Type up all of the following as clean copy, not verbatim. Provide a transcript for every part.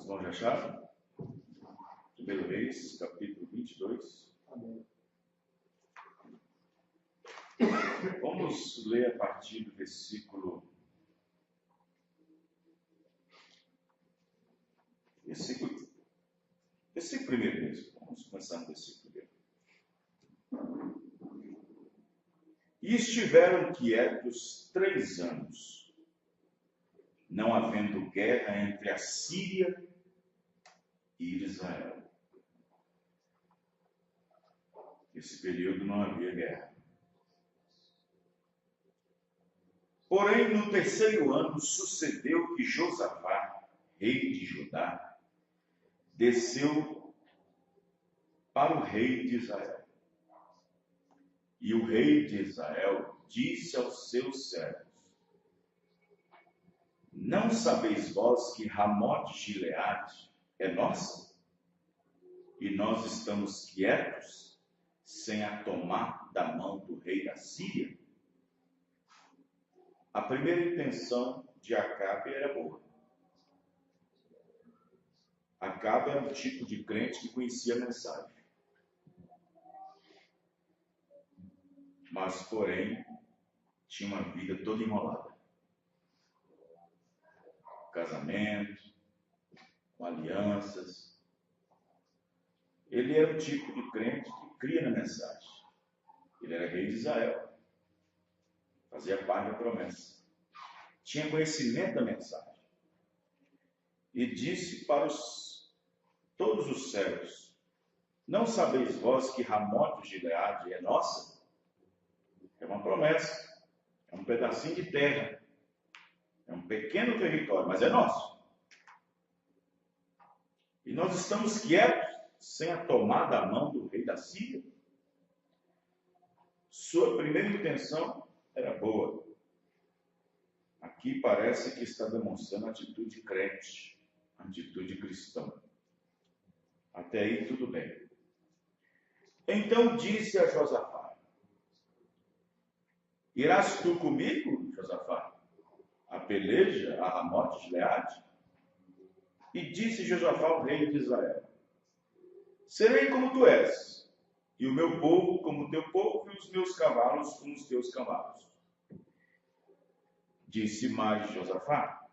irmãos já acharam? 1 Reis, capítulo 22. Amém. Vamos ler a partir do versículo 1 mesmo. Vamos começar no versículo 1. E estiveram quietos 3 anos, não havendo guerra entre a Síria e Israel. Nesse período não havia guerra. Porém, no 3º ano, sucedeu que Josafá, rei de Judá, desceu para o rei de Israel. E o rei de Israel disse aos seus servos: não sabeis vós que Ramote-Gileade é nossa? E nós estamos quietos, sem a tomar da mão do rei da Síria? A primeira intenção de Acabe era boa. Acabe era um tipo de crente que conhecia a mensagem. Mas, porém, tinha uma vida toda enrolada. Casamento, com alianças. Ele era um tipo de crente que cria na mensagem. Ele era rei de Israel. Fazia parte da promessa. Tinha conhecimento da mensagem. E disse para todos os servos: não sabeis vós que Ramote-Gileade é nossa? É uma promessa. É um pedacinho de terra. É um pequeno território, mas é nosso. E nós estamos quietos, sem a tomada da mão do rei da Síria. Sua primeira intenção era boa. Aqui parece que está demonstrando atitude crente, atitude cristã. Até aí tudo bem. Então disse a Josafá: irás tu comigo, Josafá, a peleja a Ramote-Gileade? E disse Josafá ao rei de Israel: serei como tu és, e o meu povo como o teu povo, e os meus cavalos como os teus cavalos. Disse mais Josafá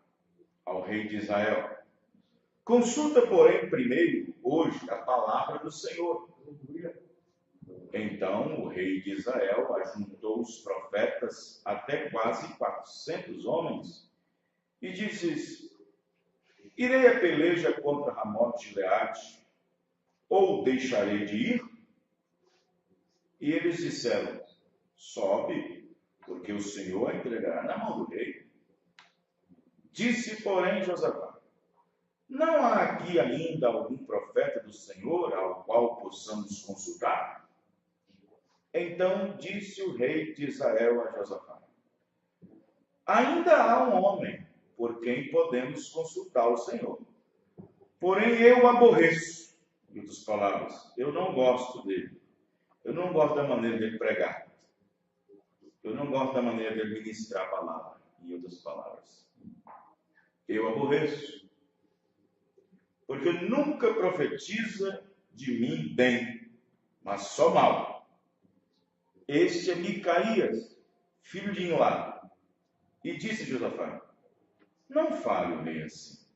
ao rei de Israel: consulta, porém, primeiro, hoje, a palavra do Senhor. Então o rei de Israel ajuntou os profetas, até quase 400 homens, e disse: irei a peleja contra Ramote-Gileade, ou deixarei de ir? E eles disseram: sobe, porque o Senhor a entregará na mão do rei. Disse, porém, Josafá: não há aqui ainda algum profeta do Senhor ao qual possamos consultar? Então disse o rei de Israel a Josafá: ainda há um homem por quem podemos consultar o Senhor. Porém eu o aborreço. Em outras palavras, eu não gosto dele. Eu não gosto da maneira dele pregar. Eu não gosto da maneira dele ministrar a palavra. Em outras palavras, eu aborreço. Porque nunca profetiza de mim bem, mas só mal. Este é Micaías, filho de Inlá. E disse Josafá: não fale o rei assim.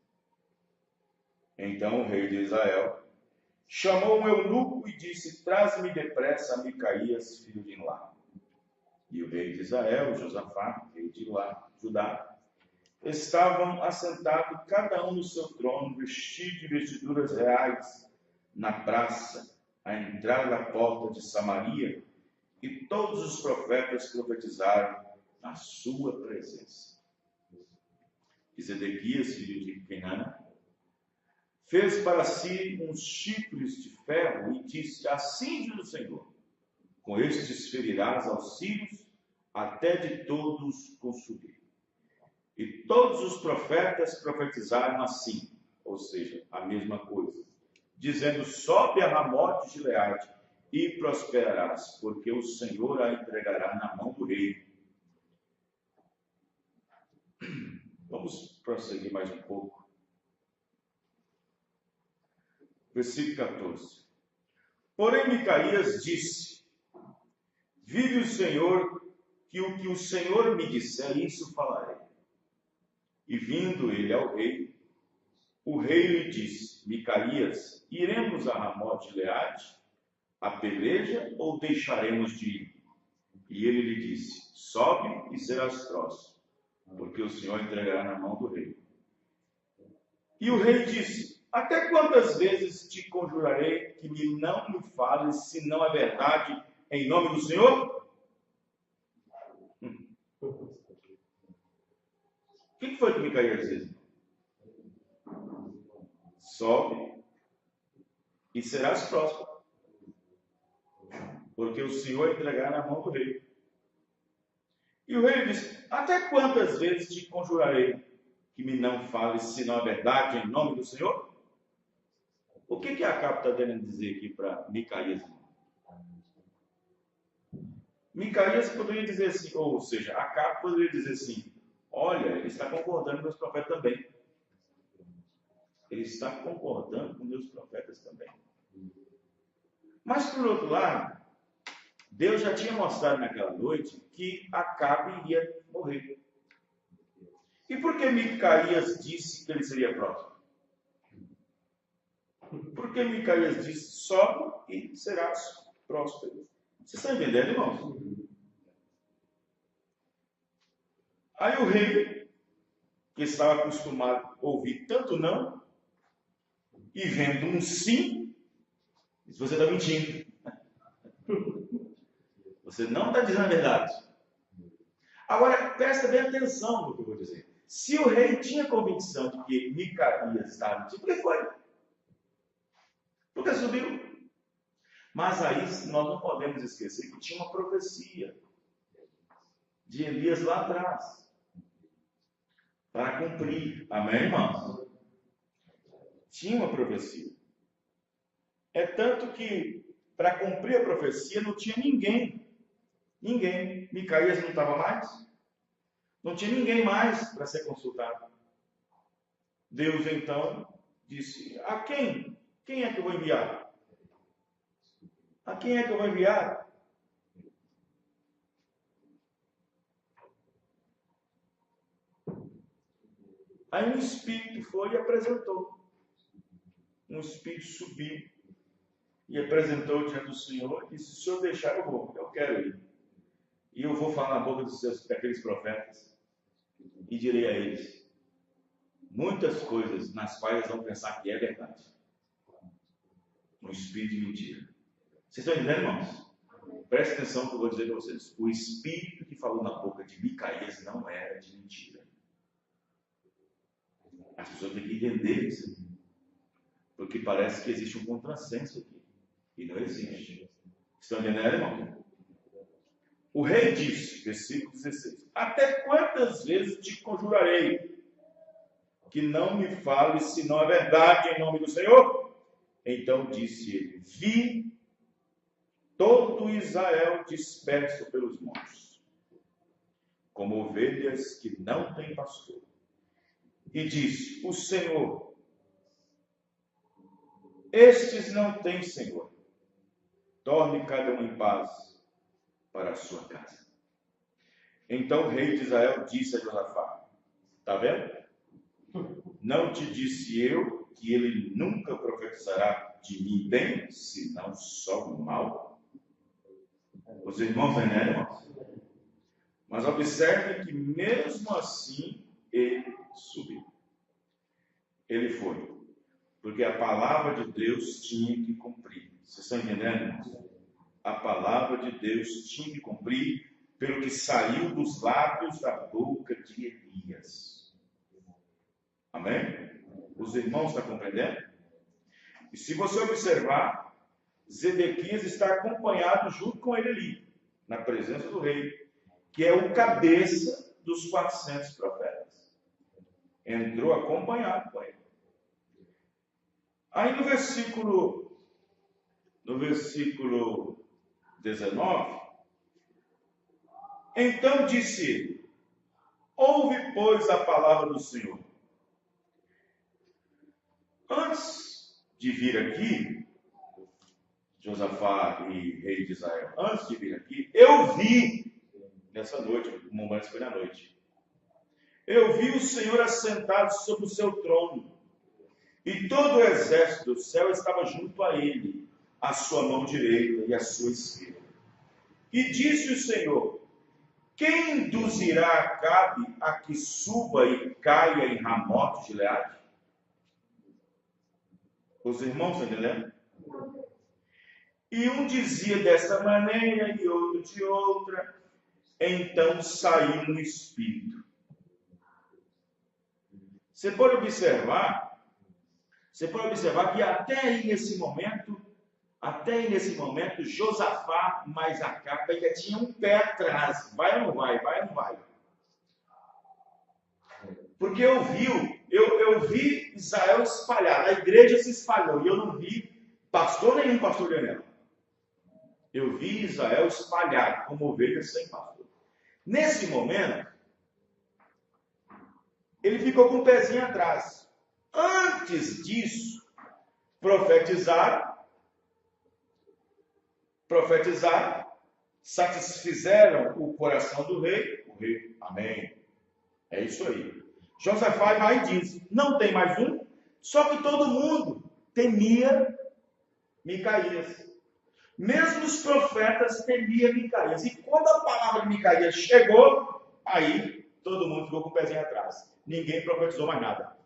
Então o rei de Israel chamou um eunuco e disse: traze-me depressa a Micaías, filho de Inlá. E o rei de Israel, Josafá, rei de Judá, estavam assentados, cada um no seu trono, vestidos de vestiduras reais, na praça, à entrada da porta de Samaria, e todos os profetas profetizaram na sua presença. E Zedequias, filho de Kenana, fez para si uns chifres de ferro e disse: assim diz o Senhor, com estes ferirás aos sírios até de todos consumir. E todos os profetas profetizaram assim, ou seja, a mesma coisa, dizendo: sobe a Ramote-Gileade e prosperarás, porque o Senhor a entregará na mão do rei. Vamos prosseguir mais um pouco. Versículo 14. Porém, Micaías disse: vive o Senhor, que o que o Senhor me disser, isso falarei. E vindo ele ao rei, o rei lhe disse: Micaías, iremos a Ramote de Gileade, a peleja, ou deixaremos de ir? E ele lhe disse: sobe e serás próximo, porque o Senhor entregará na mão do rei. E o rei disse: até quantas vezes te conjurarei que não me fales, se não é verdade, em nome do Senhor? O que foi que Micaías disse? Sobe e serás próximo, porque o Senhor entregará na mão do rei. E o rei disse: até quantas vezes te conjurarei que me não fales, se não é verdade, em nome do Senhor? O que Acabe está querendo dizer aqui para Micaías? Micaías poderia dizer assim, ou seja, Acabe poderia dizer assim: olha, ele está concordando com os profetas também. Ele está concordando com meus profetas também. Mas, por outro lado, Deus já tinha mostrado naquela noite que Acabe iria morrer. E por que Micaías disse que ele seria próximo? Porque Micaías disse: sobe e serás próspero. Vocês estão entendendo, irmãos? Aí o rei, que estava acostumado a ouvir tanto não, e vendo um sim, disse: você está mentindo. Você não está dizendo a verdade. Agora, presta bem atenção no que eu vou dizer. Se o rei tinha convicção de que Micaías estava mentindo, por que foi? Porque subiu. Mas aí nós não podemos esquecer que tinha uma profecia de Elias lá atrás para cumprir. Amém, irmãos? Tinha uma profecia. É tanto que para cumprir a profecia não tinha ninguém. Ninguém. Micaías não estava mais. Não tinha ninguém mais para ser consultado. Deus então disse: a quem? Quem é que eu vou enviar? A quem é que eu vou enviar? Aí um espírito foi e apresentou. Um espírito subiu e apresentou diante do Senhor e disse: se o Senhor deixar, eu vou, eu quero ir. E eu vou falar na boca daqueles profetas e direi a eles muitas coisas nas quais eles vão pensar que é verdade. Um espírito de mentira. Vocês estão entendendo, irmãos? Preste atenção no que eu vou dizer para vocês. O espírito que falou na boca de Micaías não era de mentira. As pessoas têm que entender isso aqui. Porque parece que existe um contrassenso aqui. E não existe. Estão entendendo, irmão? O rei disse, versículo 16: até quantas vezes te conjurarei que não me fales, se não é verdade, em nome do Senhor? Então disse ele: vi todo Israel disperso pelos montes, como ovelhas que não têm pastor. E disse: o Senhor, estes não têm Senhor. Torne cada um em paz para a sua casa. Então o rei de Israel disse a Josafá: está vendo? Não te disse eu que ele nunca profetizará de mim bem, senão só o mal? Os irmãos entendem, irmãos? Mas observe que mesmo assim ele subiu. Ele foi. Porque a palavra de Deus tinha que cumprir. Vocês estão entendendo, irmãos? A palavra de Deus tinha que cumprir pelo que saiu dos lábios da boca de Elias. Amém? Os irmãos estão compreendendo? E se você observar, Zedequias está acompanhado junto com ele ali, na presença do rei, que é o cabeça dos 400 profetas. Entrou acompanhado com ele. Aí no versículo 19, então disse ele: ouve, pois, a palavra do Senhor. Antes de vir aqui, Josafá e rei de Israel, antes de vir aqui, eu vi, nessa noite, o momento foi na noite, eu vi o Senhor assentado sobre o seu trono, e todo o exército do céu estava junto a ele, a sua mão direita e a sua esquerda. E disse o Senhor: quem induzirá Acabe a que suba e caia em Ramote de Gileade? Os irmãos estão entendendo? E um dizia dessa maneira e outro de outra. Então saiu um espírito. Você pode observar que até aí nesse momento, Josafá mais Acabe ainda tinha um pé atrás. Vai ou não vai? Vai ou não vai? Porque eu vi Israel espalhado, a igreja se espalhou, e eu não vi pastor nenhum, pastor Daniel. Eu vi Israel espalhado, como ovelhas sem pastor. Nesse momento, ele ficou com o pezinho atrás. Antes disso, profetizaram, satisfizeram o coração do rei. O rei, amém. É isso aí. Josafá vai e diz: não tem mais um? Só que todo mundo temia Micaías. Mesmo os profetas temiam Micaías. E quando a palavra de Micaías chegou, aí todo mundo ficou com o pezinho atrás. Ninguém profetizou mais nada.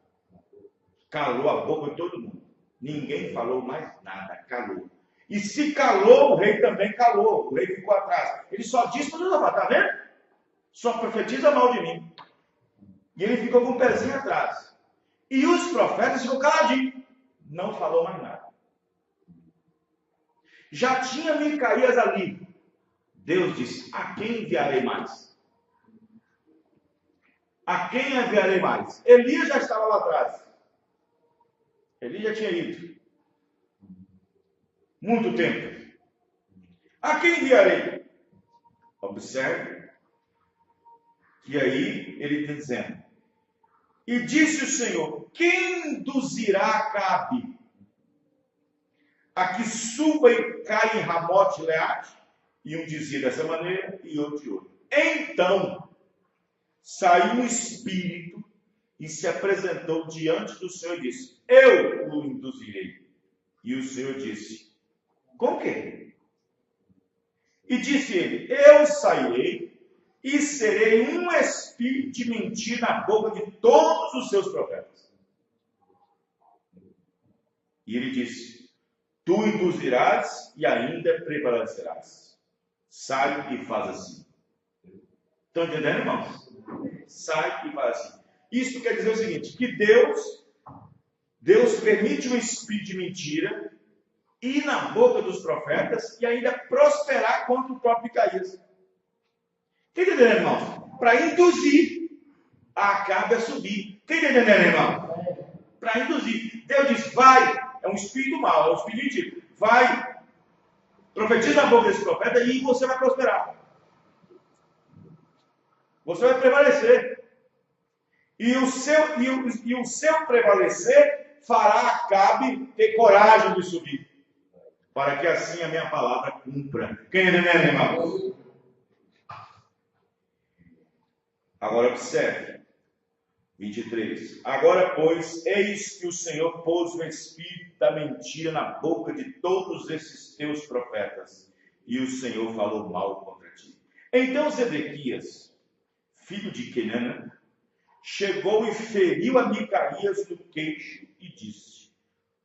Calou a boca de todo mundo. Ninguém falou mais nada. Calou. E se calou, o rei também calou. O rei ficou atrás. Ele só disse para Josafá: está vendo? Só profetiza mal de mim. E ele ficou com o pezinho atrás. E os profetas ficou caladinhos. Não falou mais nada. Já tinha Micaías ali. Deus disse: a quem enviarei mais? A quem enviarei mais? Elias já estava lá atrás. Elias já tinha ido. Muito tempo. A quem enviarei? Observe que aí ele está dizendo: e disse o Senhor: quem induzirá Acabe a que suba e caia em Ramote de Gileade? E um dizia dessa maneira e outro de outra. Então saiu um espírito e se apresentou diante do Senhor e disse: eu o induzirei. E o Senhor disse: com quê? E disse ele: eu sairei e serei um espírito de mentira na boca de todos os seus profetas. E ele disse: tu induzirás e ainda prevalecerás. Sai e faz assim. Estão entendendo, irmãos? Sai e faz assim. Isso quer dizer o seguinte: que Deus permite um espírito de mentira ir na boca dos profetas e ainda prosperar contra o próprio Micaías. Está entendendo, irmãos? Para induzir a Acabe a subir. Está entendendo, irmão? Para induzir. Deus diz: vai. É um espírito mau, é um espírito de mentira. Vai. Profetiza na boca desse profeta e você vai prosperar. Você vai prevalecer. E o seu prevalecer fará Acabe ter coragem de subir. Para que assim a minha palavra cumpra. Quem entende, irmão? Agora observe. 23. Agora, pois, eis que o Senhor pôs o espírito da mentira na boca de todos esses teus profetas. E o Senhor falou mal contra ti. Então Zedequias, filho de Kenana, chegou e feriu a Micaías no queixo e disse: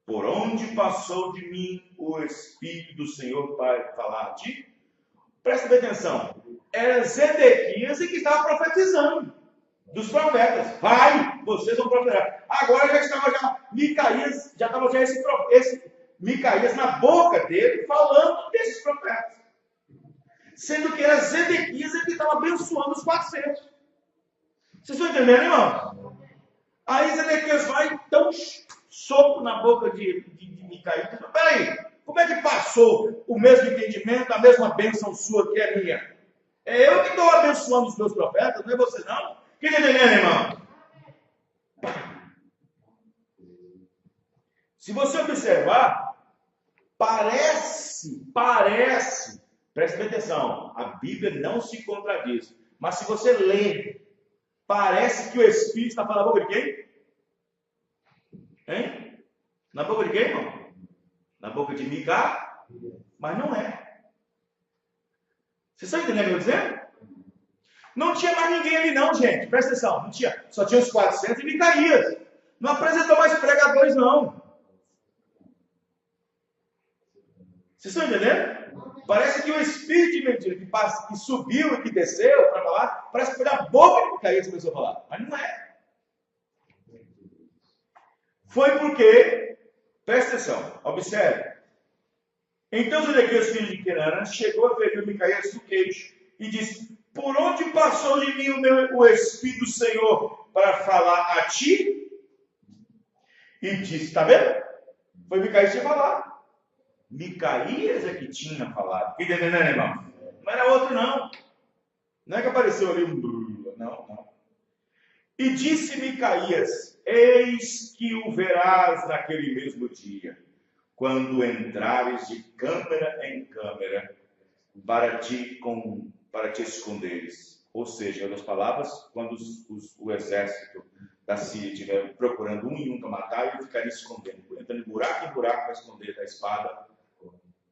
por onde passou de mim o Espírito do Senhor para falar a ti? Presta bem atenção. Era Zedequias que estava profetizando dos profetas. Vai, vocês vão profetizar. Agora já estava Micaías, já estava esse Micaías na boca dele, falando desses profetas. Sendo que era Zedequias que estava abençoando os 400. Vocês estão entendendo, irmão? Aí Zedequias vai e dá um soco na boca de Micaías. Peraí, como é que passou o mesmo entendimento, a mesma bênção sua que é minha? É eu que estou abençoando os meus profetas, não é você não. Quem está entendendo, irmão? Se você observar, parece, preste bem atenção, a Bíblia não se contradiz, mas se você ler, parece que o Espírito está falando na boca de quem? Hein? Na boca de quem, irmão? Na boca de Mica? Mas não é. Vocês estão entendendo o que eu estou dizendo? Não tinha mais ninguém ali não, gente. Presta atenção. Não tinha. Só tinha os 400 e Micaías. Não apresentou mais pregadores, não. Vocês estão entendendo? Parece que o espírito de mentira que subiu e que desceu para falar, parece que foi da boca de Micaías que começou a falar. Mas não é. Foi porque, presta atenção, observe. Então Zedequias, filho de Querana, chegou a ferir Micaías no queixo e disse: por onde passou de mim o Espírito do Senhor para falar a ti? E disse, está vendo? Foi Micaías que tinha falado. Micaías é que tinha falado. Está entendendo, irmão? Não era outro, não. Não é que apareceu ali um... Não. E disse Micaías: eis que o verás naquele mesmo dia, quando entrares de câmara em câmara, para te esconderes. Ou seja, em outras palavras, quando o exército da Síria estiver procurando um em um para matar, ele ficaria escondendo, entrando de buraco em buraco para esconder da espada,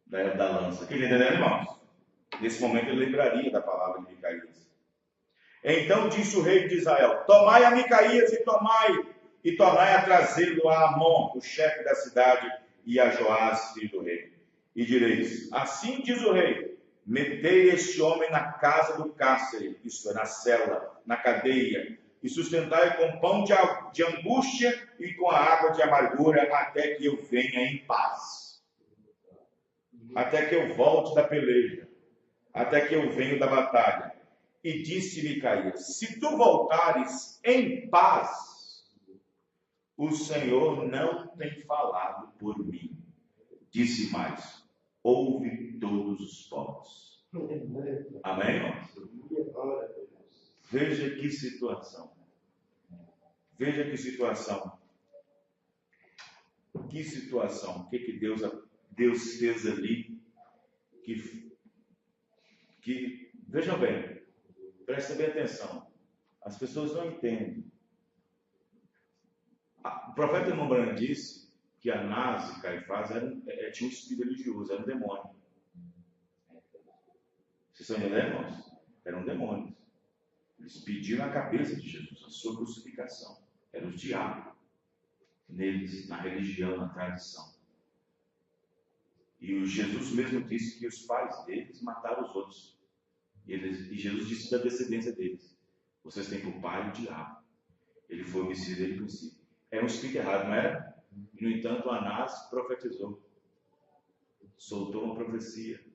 da lança. Quem está entendendo, irmãos? Nesse momento ele lembraria da palavra de Micaías. Então disse o rei de Israel: tomai a Micaías e tornai a trazê-lo a Amon, o chefe da cidade, e a Joás, filho do rei. E direis: assim diz o rei: metei este homem na casa do cárcere, isto é, na cela, na cadeia, e sustentai com pão de angústia e com a água de amargura, até que eu venha em paz. Até que eu volte da peleja, até que eu venha da batalha. E disse Micaías: se tu voltares em paz, o Senhor não tem falado por mim. Disse mais: ouve todos os povos. Amém, irmãos? Veja que situação. Veja que situação. Que situação. O que Deus fez ali? Que vejam bem, prestem bem atenção. As pessoas não entendem. O profeta irmão Branham disse que Anás e Caifás tinham um espírito religioso, era um demônio. Vocês estão entendendo, irmãos? Eram demônios. Eles pediram a cabeça de Jesus, a sua crucificação. Era o diabo neles, na religião, na tradição. E o Jesus mesmo disse que os pais deles mataram os outros. E Jesus disse da descendência deles: vocês têm por pai o diabo. Ele foi homicida desde o princípio. Era um espírito errado, não era? E, no entanto, Anás profetizou. Soltou uma profecia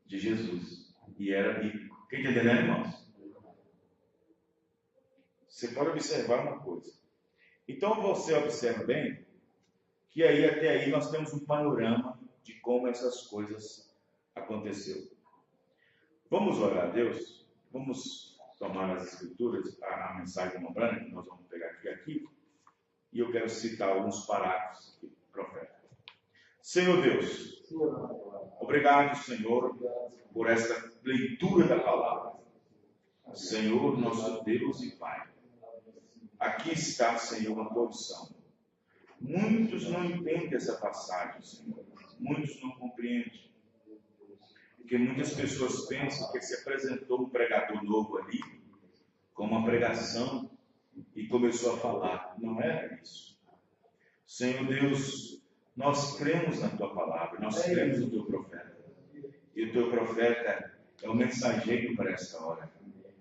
de Jesus. E era bíblico. Quem está entendendo, irmãos? Você pode observar uma coisa. Então, você observa bem que aí, até aí, nós temos um panorama de como essas coisas aconteceram. Vamos orar a Deus? Vamos tomar as escrituras, a mensagem do Branham, que nós vamos pegar aqui, e eu quero citar alguns parágrafos aqui do profeta. Senhor Deus, obrigado, Senhor, por esta leitura da palavra. Senhor, nosso Deus e Pai, aqui está, Senhor, uma porção. Muitos não entendem essa passagem, Senhor. Muitos não compreendem. Porque muitas pessoas pensam que se apresentou um pregador novo ali, com uma pregação, e começou a falar. Não era isso. Senhor Deus, nós cremos na Tua palavra, nós cremos no Teu profeta. E o Teu profeta é o mensageiro para esta hora.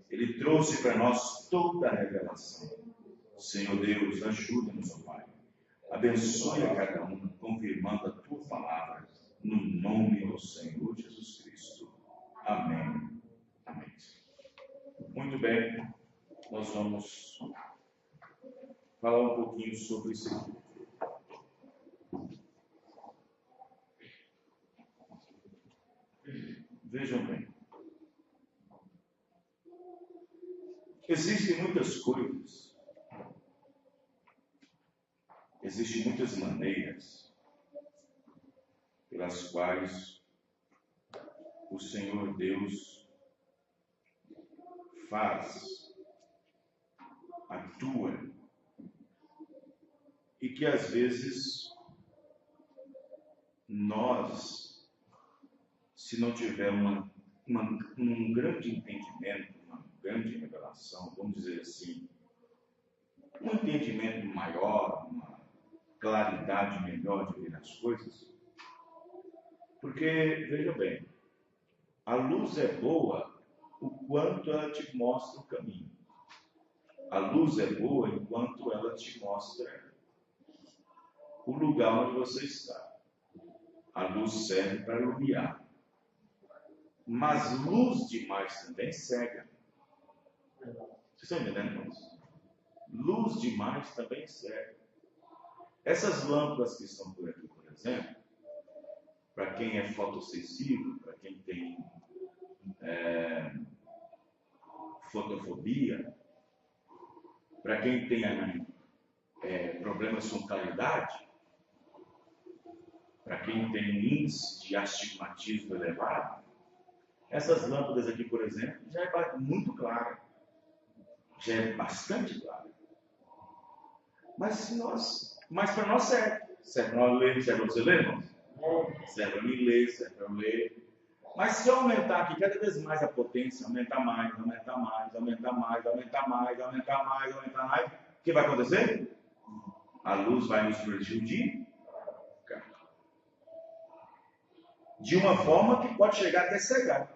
Ele trouxe para nós toda a revelação. Senhor Deus, ajuda-nos, ó Pai. Abençoe a cada um, confirmando a Tua palavra, no nome do Senhor Jesus Cristo. Amém. Amém. Muito bem, nós vamos falar um pouquinho sobre isso aqui. Vejam bem. Existem muitas coisas existem muitas maneiras pelas quais o Senhor Deus faz, atua, e que às vezes nós, se não tiver um grande entendimento, uma grande revelação, vamos dizer assim, um entendimento maior, uma claridade melhor de ver as coisas, porque, veja bem, a luz é boa o quanto ela te mostra o caminho. A luz é boa enquanto ela te mostra o lugar onde você está. A luz serve para iluminar. Mas luz demais também cega. Vocês estão entendendo, irmãos? Luz demais também cega. Essas lâmpadas que estão por aqui, por exemplo, para quem é fotossensível, para quem tem fotofobia, para quem tem problemas com claridade, para quem tem um índice de astigmatismo elevado, essas lâmpadas aqui, por exemplo, já é muito clara, já é bastante clara. Mas para nós serve para nós ler, serve para você ler, irmãos? Serve para mim ler, serve para eu ler. Mas se eu aumentar aqui cada vez mais a potência, aumentar mais, o que vai acontecer? A luz vai nos prejudicar. De uma forma que pode chegar até cegar.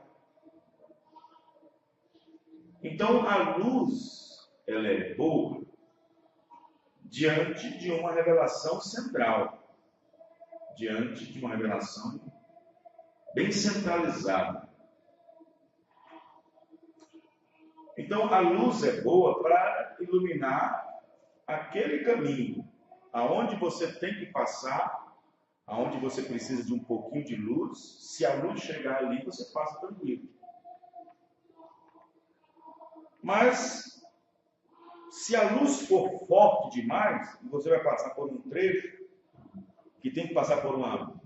Então a luz, ela é boa diante de uma revelação central, diante de uma revelação bem centralizada. Então a luz é boa para iluminar aquele caminho aonde você tem que passar, aonde você precisa de um pouquinho de luz. Se a luz chegar ali, você passa tranquilo. Mas se a luz for forte demais, e você vai passar por um trecho que tem que passar por uma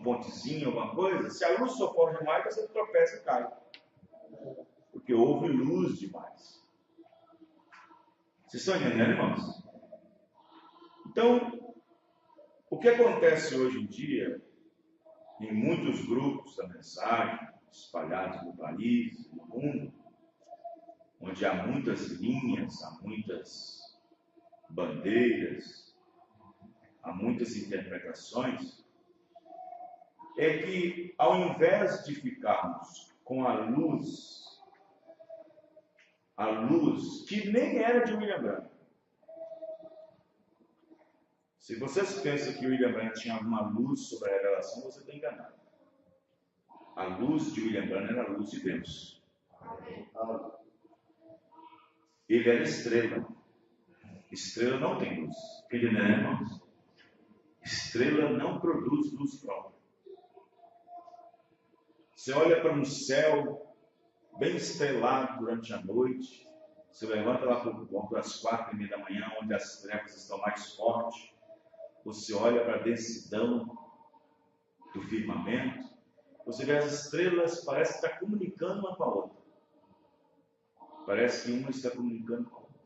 pontezinha, alguma coisa, se a luz for forte demais, você tropeça e cai. Porque houve luz demais. Vocês estão entendendo, irmãos? Então, o que acontece hoje em dia, em muitos grupos da mensagem, espalhados no país, no mundo, onde há muitas linhas, há muitas bandeiras, há muitas interpretações, é que ao invés de ficarmos com a luz que nem era de William Branham. Se vocês pensam que William Branham tinha alguma luz sobre a revelação, você está enganado. A luz de William Branham era a luz de Deus. Ele era estrela. Estrela não tem luz. Entendeu, irmãos? Estrela não produz luz própria. Você olha para um céu bem estrelado durante a noite, você levanta lá por as 4:30 da manhã, onde as trevas estão mais fortes, você olha para a densidão do firmamento, você vê as estrelas, parece que está comunicando uma com a outra. Parece que uma está comunicando com a outra.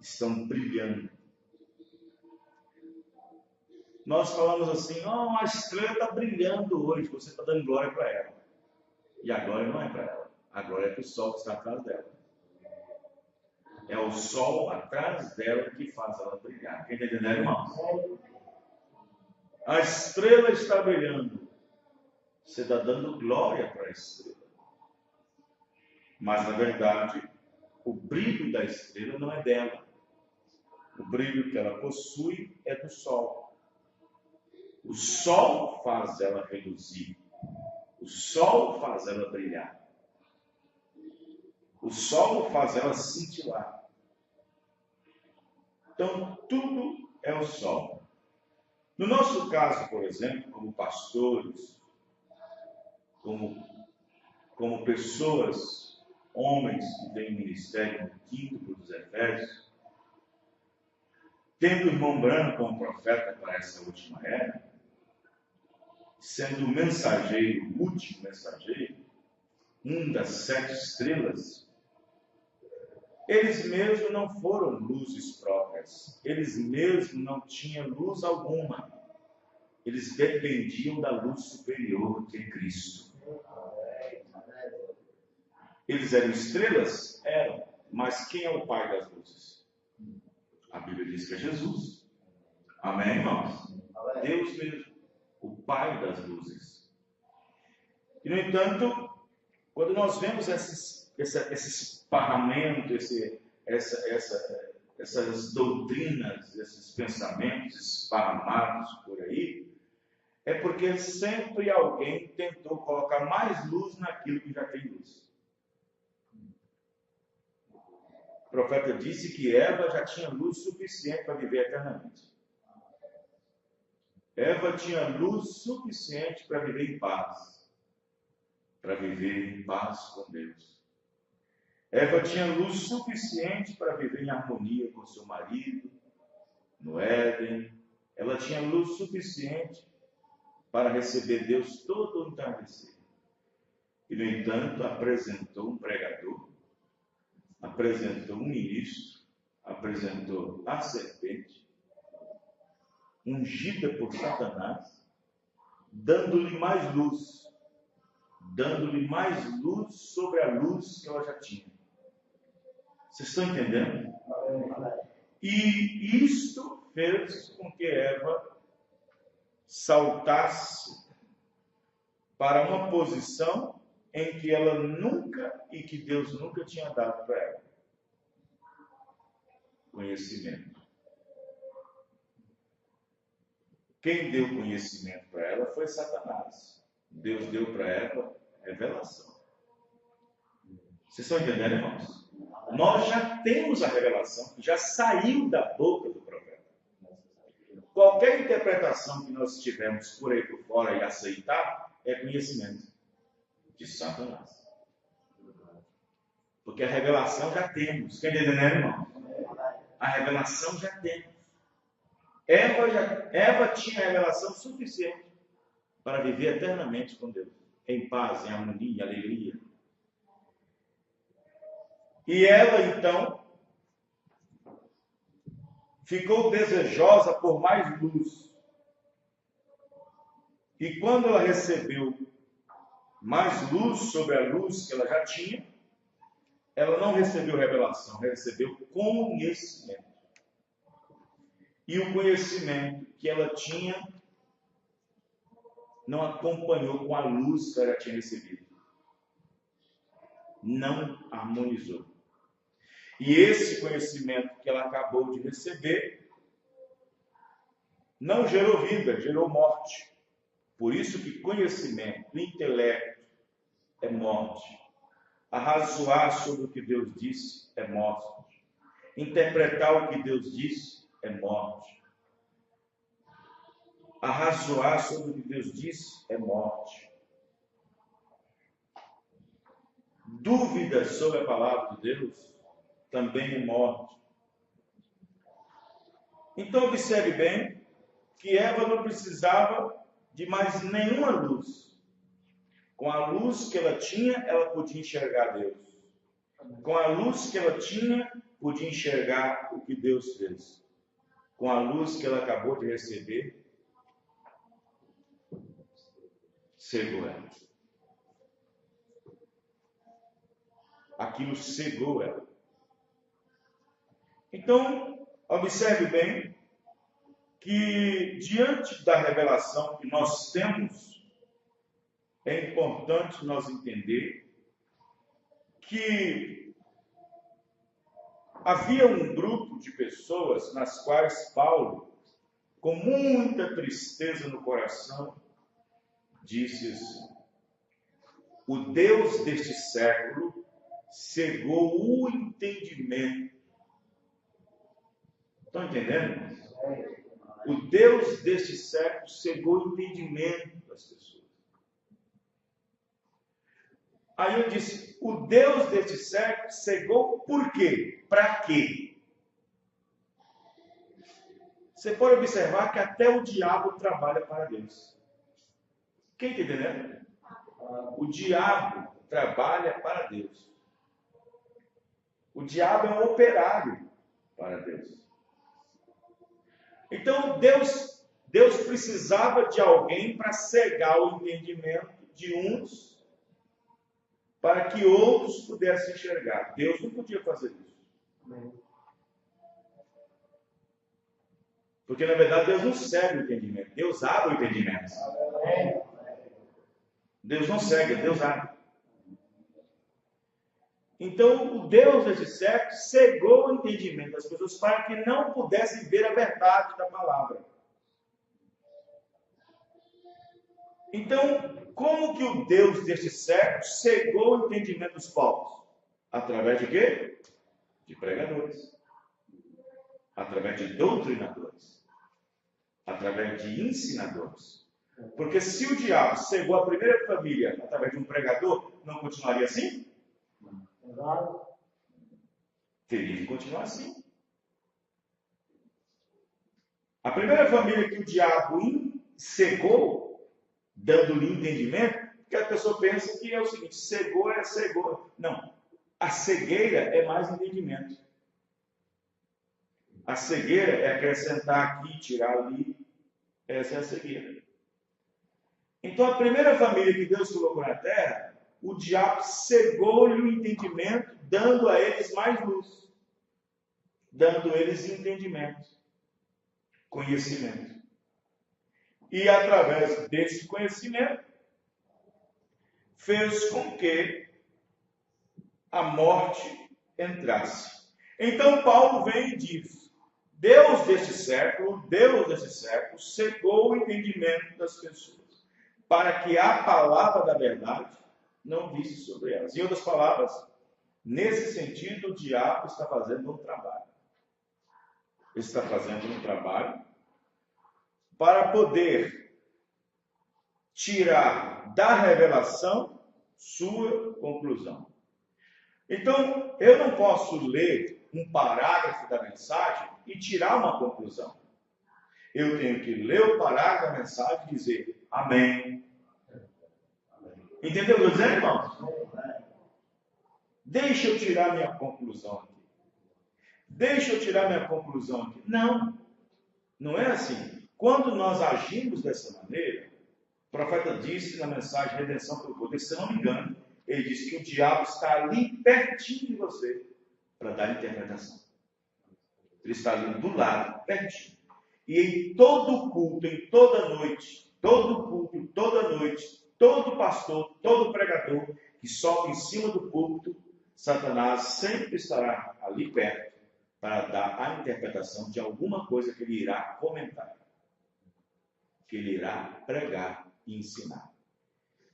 Estão brilhando. Nós falamos assim, a estrela está brilhando hoje, você está dando glória para ela. E a glória não é para ela, a glória é para o sol que está atrás dela. É o sol atrás dela que faz ela brilhar. Quem está entendendo, irmãos? A estrela está brilhando. Você está dando glória para a estrela. Mas, na verdade, o brilho da estrela não é dela. O brilho que ela possui é do sol. O sol faz ela reluzir. O sol faz ela brilhar. O sol faz ela cintilar. Então, tudo é o sol. No nosso caso, por exemplo, como pastores, como pessoas, homens que têm ministério no quinto dos Efésios, tendo o irmão Branham como profeta para essa última era, sendo o mensageiro, o último mensageiro, das 7 estrelas, eles mesmos não foram luzes próprias, eles mesmos não tinham luz alguma, eles dependiam da luz superior que é Cristo. Eles eram estrelas? Eram, mas quem é o Pai das luzes? A Bíblia diz que é Jesus. Amém, irmãos? Deus mesmo, o Pai das luzes. E, no entanto, quando nós vemos esse esparramento, essas doutrinas, esses pensamentos esparramados por aí, é porque sempre alguém tentou colocar mais luz naquilo que já tem luz. O profeta disse que Eva já tinha luz suficiente para viver eternamente. Eva tinha luz suficiente para viver em paz. Para viver em paz com Deus. Eva tinha luz suficiente para viver em harmonia com seu marido, no Éden. Ela tinha luz suficiente para receber Deus todo o entardecer. E, no entanto, apresentou um pregador, apresentou um ministro, apresentou a serpente, ungida por Satanás, dando-lhe mais luz sobre a luz que ela já tinha. Vocês estão entendendo? E isto fez com que Eva saltasse para uma posição em que ela nunca e que Deus nunca tinha dado para ela. Conhecimento. Quem deu conhecimento para ela foi Satanás. Deus deu para ela revelação. Vocês estão entendendo, irmãos? Nós já temos a revelação que já saiu da boca do profeta. Qualquer interpretação que nós tivermos por aí por fora e aceitar é conhecimento de Satanás. Porque a revelação já temos. Quem está entendendo, irmão? A revelação já temos. Eva tinha revelação suficiente para viver eternamente com Deus, em paz, em harmonia, em alegria. E ela, então, ficou desejosa por mais luz. E quando ela recebeu mais luz sobre a luz que ela já tinha, ela não recebeu revelação, ela recebeu conhecimento. E o conhecimento que ela tinha não acompanhou com a luz que ela tinha recebido. Não harmonizou. E esse conhecimento que ela acabou de receber não gerou vida, gerou morte. Por isso que conhecimento, intelecto é morte. Arrazoar sobre o que Deus disse é morte. Interpretar o que Deus disse é morte. Arrazoar sobre o que Deus disse é morte. Dúvidas sobre a palavra de Deus também é morte. Então observe bem que Eva não precisava de mais nenhuma luz. Com a luz que ela tinha, ela podia enxergar Deus. Com a luz que ela tinha, podia enxergar o que Deus fez. Com a luz que ela acabou de receber, cegou ela. Aquilo cegou ela. Então, observe bem que diante da revelação que nós temos, é importante nós entender que havia um grupo de pessoas nas quais Paulo, com muita tristeza no coração, disse assim: o Deus deste século cegou o entendimento. Estão entendendo? O Deus deste século cegou o entendimento das pessoas. Aí eu disse, o Deus deste século cegou por quê? Para quê? Você pode observar que até o diabo trabalha para Deus. Quem está entendendo? O diabo trabalha para Deus. O diabo é um operário para Deus. Então, Deus precisava de alguém para cegar o entendimento de uns, para que outros pudessem enxergar. Deus não podia fazer isso. Porque, na verdade, Deus não cega o entendimento. Deus abre o entendimento. Deus não cega, Deus abre. Então, o Deus desse século cegou o entendimento das pessoas para que não pudessem ver a verdade da palavra. Então, como que o Deus deste século cegou o entendimento dos povos? Através de quê? De pregadores. Através de doutrinadores. Através de ensinadores. Porque se o diabo cegou a primeira família através de um pregador, não continuaria assim? Teria que continuar assim. A primeira família que o diabo cegou, dando-lhe entendimento, porque a pessoa pensa que é o seguinte: cegou é cegou. Não. A cegueira é mais entendimento. A cegueira é acrescentar aqui, tirar ali. Essa é a cegueira. Então, a primeira família que Deus colocou na terra, o diabo cegou-lhe o entendimento, dando a eles mais luz. Dando a eles entendimento. Conhecimento. E através desse conhecimento, fez com que a morte entrasse. Então Paulo vem e diz: Deus deste século, cegou o entendimento das pessoas, para que a palavra da verdade não visse sobre elas. Em outras palavras, nesse sentido, o diabo está fazendo um trabalho. Está fazendo um trabalho para poder tirar da revelação sua conclusão. Então, eu não posso ler um parágrafo da mensagem e tirar uma conclusão. Eu tenho que ler o parágrafo da mensagem e dizer amém. Entendeu o que eu estou dizendo, irmãos? Deixa eu tirar minha conclusão aqui. Não, não é assim. Quando nós agimos dessa maneira, o profeta disse na mensagem Redenção pelo Poder, se não me engano, ele disse que o diabo está ali pertinho de você para dar interpretação. Ele está ali do lado, pertinho. E em todo culto, em toda noite, todo pastor, todo pregador que sobe em cima do púlpito, Satanás sempre estará ali perto para dar a interpretação de alguma coisa que ele irá comentar, que ele irá pregar e ensinar.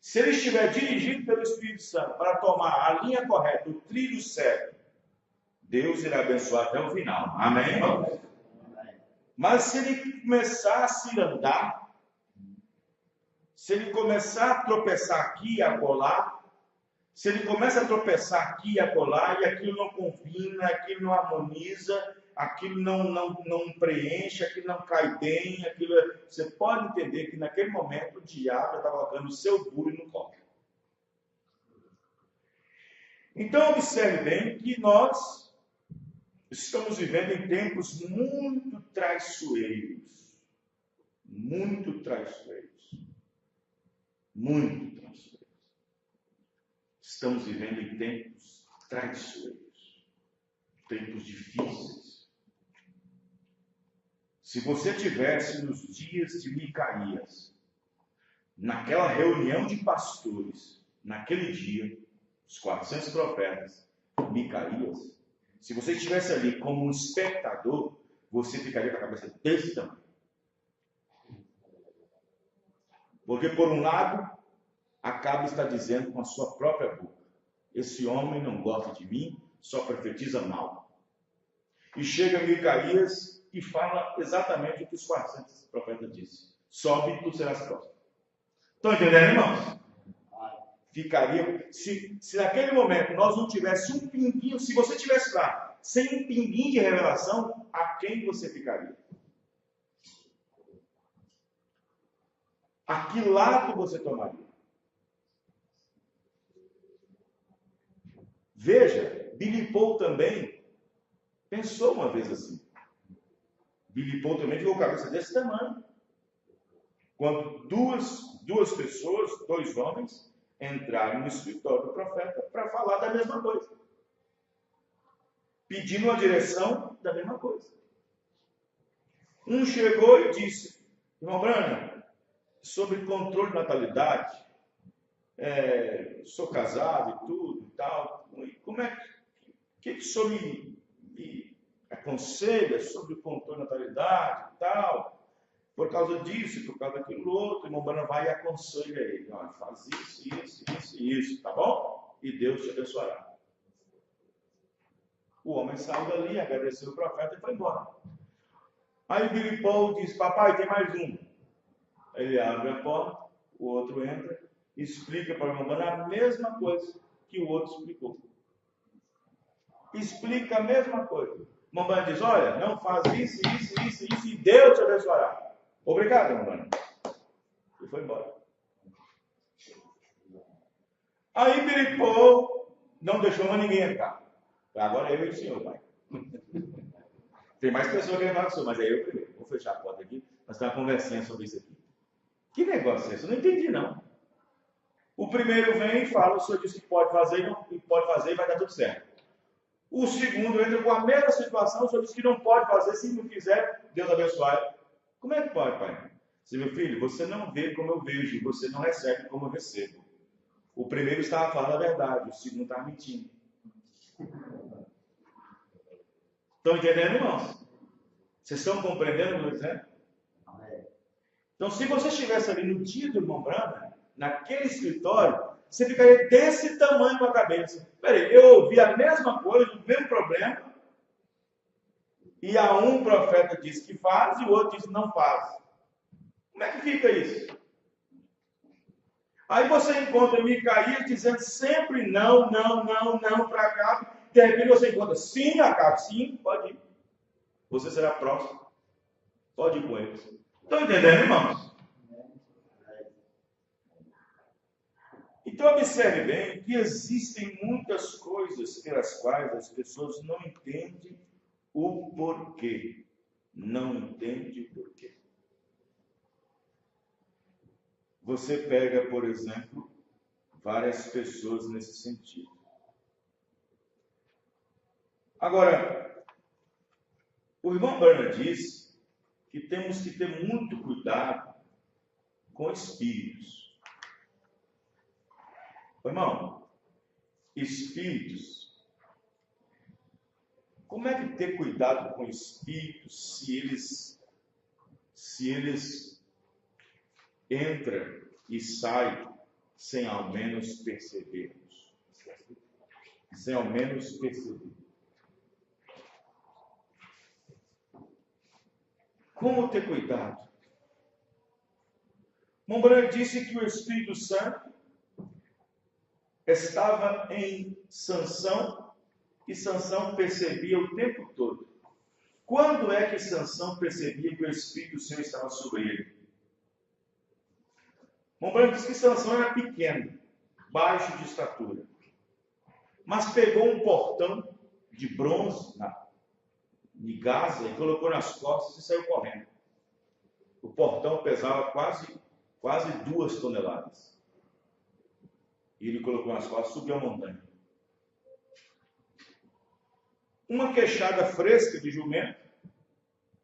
Se ele estiver dirigido pelo Espírito Santo para tomar a linha correta, o trilho certo, Deus irá abençoar até o final. Amém, irmãos? Mas se ele começar a se andar, se ele começar a tropeçar aqui e acolá, se ele começa a tropeçar aqui e acolá, e aquilo não combina, aquilo não harmoniza, aquilo não preenche, aquilo não cai bem, você pode entender que naquele momento o diabo está colocando o seu burro no colo. Então observe bem que nós estamos vivendo em tempos muito traiçoeiros. Muito traiçoeiros. Muito traiçoeiros. Estamos vivendo em tempos traiçoeiros. Tempos difíceis. Se você tivesse nos dias de Micaías, naquela reunião de pastores, naquele dia, os 400 profetas, Micaías, se você estivesse ali como um espectador, você ficaria com a cabeça desse tamanho. Porque, por um lado, Acabe está dizendo com a sua própria boca: esse homem não gosta de mim, só profetiza mal. E chega Micaías e fala exatamente o que os 400 profetas disseram: sobe e tu serás próximo. Estão entendendo, irmãos? Ficaria, se naquele momento nós não tivéssemos um pinguinho, se você estivesse lá, sem um pinguinho de revelação, a quem você ficaria? A que lado você tomaria? Veja, Billy Paul também pensou uma vez assim. Billy Paul também ficou com a cabeça desse tamanho. Quando duas pessoas, dois homens, entraram no escritório do profeta para falar da mesma coisa. Pedindo uma direção da mesma coisa. Um chegou e disse: irmão Branham, sobre controle de natalidade, sou casado e tudo e tal, como é que o senhor me aconselha sobre o controle de natalidade e tal? Por causa disso, por causa daquilo outro, o irmão Branham vai e aconselha ele: olha, faz isso, tá bom? E Deus te abençoará. O homem saiu dali, agradeceu o profeta e foi embora. Aí Billy Paul diz: papai, tem mais um. Ele abre a porta, o outro entra, explica para o irmão Branham a mesma coisa que o outro explicou. Explica a mesma coisa. O irmão Branham diz: olha, não faz isso, e Deus te abençoará. Obrigado, irmão Branham. E foi embora. Aí Billy Paul não deixou mais ninguém entrar. Agora eu e o senhor, pai. Tem mais pessoas que levaram o senhor, mas é eu primeiro. Vou fechar a porta aqui. Nós estamos conversando sobre isso aqui. Que negócio é esse? Eu não entendi, não. O primeiro vem e fala: o senhor disse que pode fazer, e vai dar tudo certo. O segundo entra com a mesma situação: o senhor disse que não pode fazer, se não fizer, Deus abençoe. Como é que pode, pai? Diz: meu filho, você não vê como eu vejo, você não recebe como eu recebo. O primeiro estava falando a verdade, o segundo estava mentindo. Estão entendendo, irmãos? Vocês estão compreendendo o que eu estou dizendo? Então, se você estivesse ali no dia do irmão Branham, naquele escritório, você ficaria desse tamanho com a cabeça. Peraí, eu ouvi a mesma coisa, o mesmo problema, e a um profeta disse que faz e o outro disse que não faz. Como é que fica isso? Aí você encontra Micaías dizendo sempre não para Acabe. De repente você encontra sim, Acabe, sim, pode ir. Você será próximo. Pode ir com eles. Estão entendendo, irmãos? Então observe bem que existem muitas coisas pelas quais as pessoas não entendem o porquê. Não entendem o porquê. Você pega, por exemplo, várias pessoas nesse sentido. Agora, o irmão Branham diz que temos que ter muito cuidado com espíritos. Irmão, espíritos, como é que ter cuidado com espíritos se eles entram e saem sem ao menos percebermos? Sem ao menos perceber. Como ter cuidado? Branham disse que o Espírito Santo estava em Sansão e Sansão percebia o tempo todo. Quando é que Sansão percebia que o Espírito do Senhor estava sobre ele? Branham disse que Sansão era pequeno, baixo de estatura, mas pegou um portão de bronze de Gaza e colocou nas costas e saiu correndo. O portão pesava quase 2 toneladas. E ele colocou nas costas e subiu a montanha. Uma queixada fresca de jumento,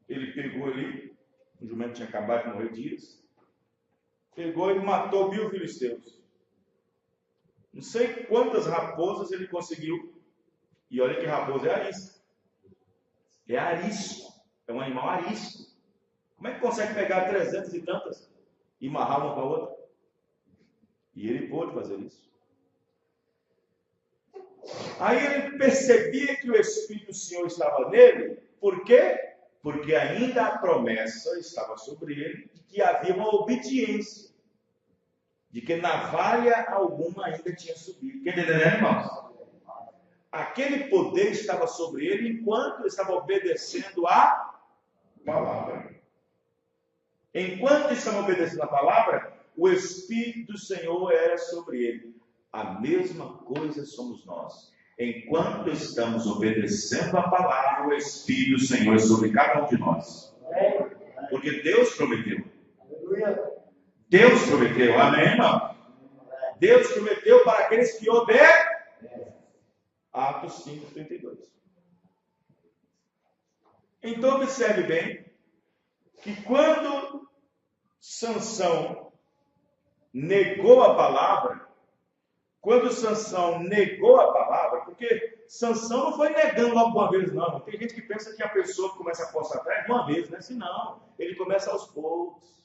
ele pegou ali, o jumento tinha acabado de morrer dias, pegou e matou 1000 filisteus. Não sei quantas raposas ele conseguiu. E olha que raposa é arisca. É arisco. É um animal arisco. Como é que consegue pegar 300 e tantas e amarrar uma com a outra? E ele pôde fazer isso. Aí ele percebia que o Espírito do Senhor estava nele. Por quê? Porque ainda a promessa estava sobre ele de que havia uma obediência. De que navalha alguma ainda tinha subido. Quer entender, irmãos? Aquele poder estava sobre ele enquanto ele estava obedecendo a palavra. Enquanto estava obedecendo a palavra, o Espírito do Senhor era sobre ele. A mesma coisa somos nós. Enquanto estamos obedecendo a palavra, o Espírito do Senhor é sobre cada um de nós. Porque Deus prometeu. Deus prometeu, amém, irmão? Deus prometeu para aqueles que obedecem. Atos 5, 32. Então observe bem que quando Sansão negou a palavra, porque Sansão não foi negando logo uma vez, não. Tem gente que pensa que a pessoa começa a apostatar de uma vez, né? Assim, não, ele começa aos poucos.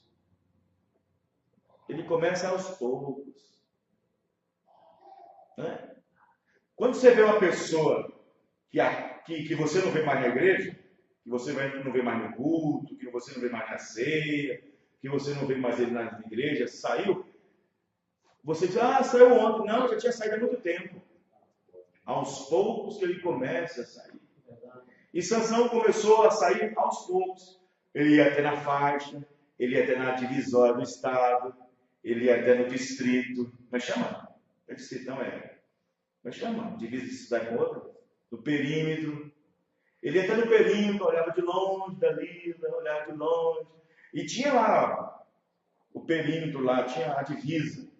Né? Quando você vê uma pessoa que você não vê mais na igreja, que você não vê mais no culto, que você não vê mais na ceia, que você não vê mais ele na igreja, saiu, você diz, saiu ontem. Não, já tinha saído há muito tempo. Aos poucos que ele começa a sair. E Sansão começou a sair aos poucos. Ele ia até na faixa, ele ia até na divisória do estado, ele ia até no distrito. Mas chama? O distrito não é. Mas chama? Divisa de cidade com outra? No perímetro. Ele ia até no perímetro, olhava de longe dali, olhava de longe. E tinha lá, o perímetro lá, tinha a divisa.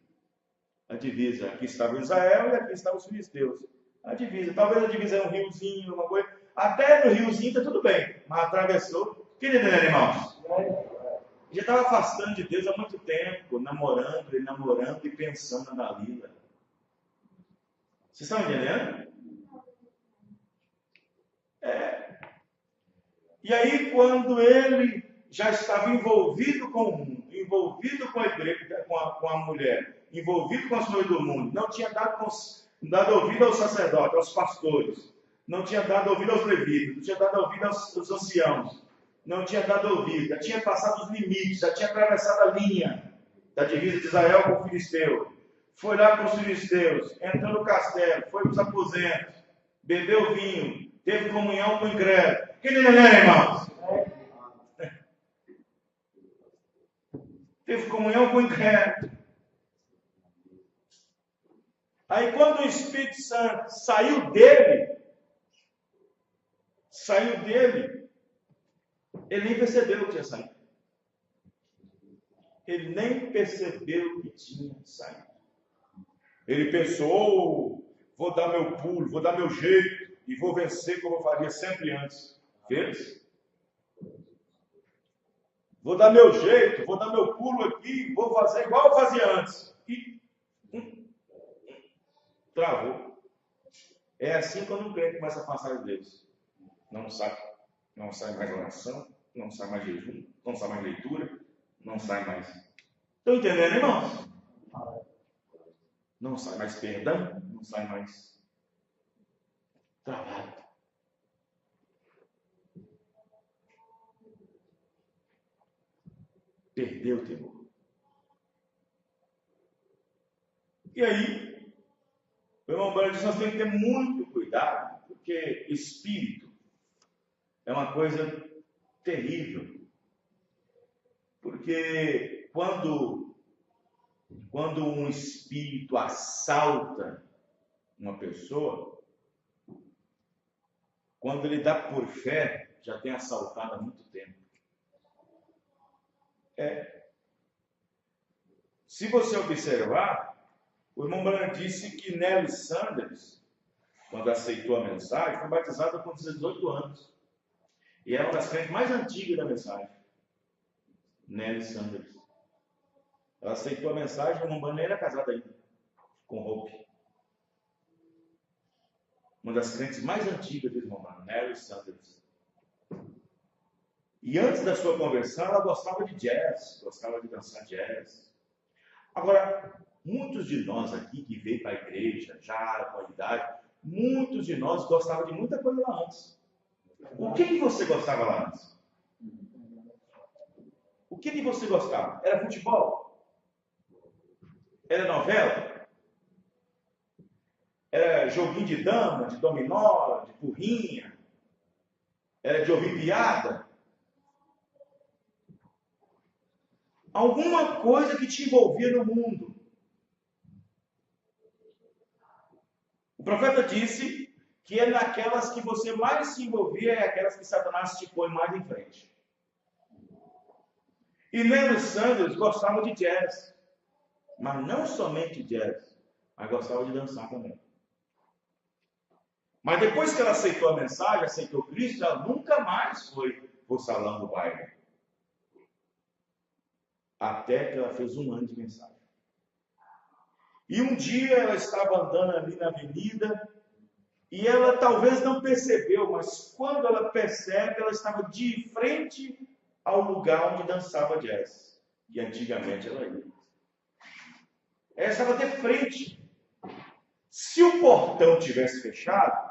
Aqui estava Israel e aqui estavam os filisteus. A divisa. Talvez a divisa era um riozinho, alguma coisa. Até no riozinho está tudo bem. Mas atravessou. Querido, né, irmãos? Já estava afastando de Deus há muito tempo, namorando e pensando na Dalila. Vocês estão entendendo? E aí, quando ele já estava envolvido com o mundo, envolvido com a igreja, com a mulher, envolvido com as coisas do mundo, não tinha dado ouvido aos sacerdotes, aos pastores, não tinha dado ouvido aos levitas, não tinha dado ouvido aos anciãos, não tinha dado ouvido, já tinha passado os limites, já tinha atravessado a linha da divisa de Israel com o filisteu. Foi lá para os filisteus, entrou no castelo, foi para os aposentos, bebeu vinho, teve comunhão com o incrédulo. Quem não é, irmãos? Teve comunhão com o incrédulo. Aí quando o Espírito Santo saiu dele, ele nem percebeu que tinha saído. Ele nem percebeu que tinha saído. Ele pensou, vou dar meu pulo, vou dar meu jeito e vou vencer como eu faria sempre antes. Fez? Vou dar meu jeito, vou dar meu pulo aqui, vou fazer igual eu fazia antes. E travou. É assim quando um crente começa a passar de Deus. Não sai mais oração, não sai mais jejum, não sai mais leitura, não sai mais. Estão entendendo, irmãos? Não sai mais perdão, não sai mais travado. Perdeu o temor. E aí, o irmão Branco diz, nós temos que ter muito cuidado, porque espírito é uma coisa terrível. Porque quando um espírito assalta uma pessoa, quando ele dá por fé, já tem assaltado há muito tempo. Se você observar, o irmão Branham disse que Nelly Sanders, quando aceitou a mensagem, foi batizada com 18 anos. E é uma das crentes mais antigas da mensagem. Nelly Sanders. Ela aceitou a mensagem, o irmão Branham nem era casado ainda, com Hope. Uma das crentes mais antigas do irmão Branham, Nelly Sanders. E antes da sua conversão, ela gostava de jazz, gostava de dançar jazz. Agora, muitos de nós aqui que veio para a igreja, já com a idade, muitos de nós gostavam de muita coisa lá antes. O que você gostava lá antes? O que você gostava? Era futebol? Era novela? Era joguinho de dama, de dominó, de burrinha? Era de ouvir piada? alguma coisa que te envolvia no mundo. O profeta disse que é naquelas que você mais se envolvia, é aquelas que Satanás te põe mais em frente. E Nelo Sanders gostava de jazz, mas não somente jazz, mas gostava de dançar também. Mas depois que ela aceitou a mensagem, aceitou Cristo, ela nunca mais foi para o salão do baile. Até que ela fez 1 ano de mensagem. E um dia ela estava andando ali na avenida, e ela talvez não percebeu, mas quando ela percebe, ela estava de frente ao lugar onde dançava jazz. E antigamente ela ia. Ela estava de frente. Se o portão tivesse fechado,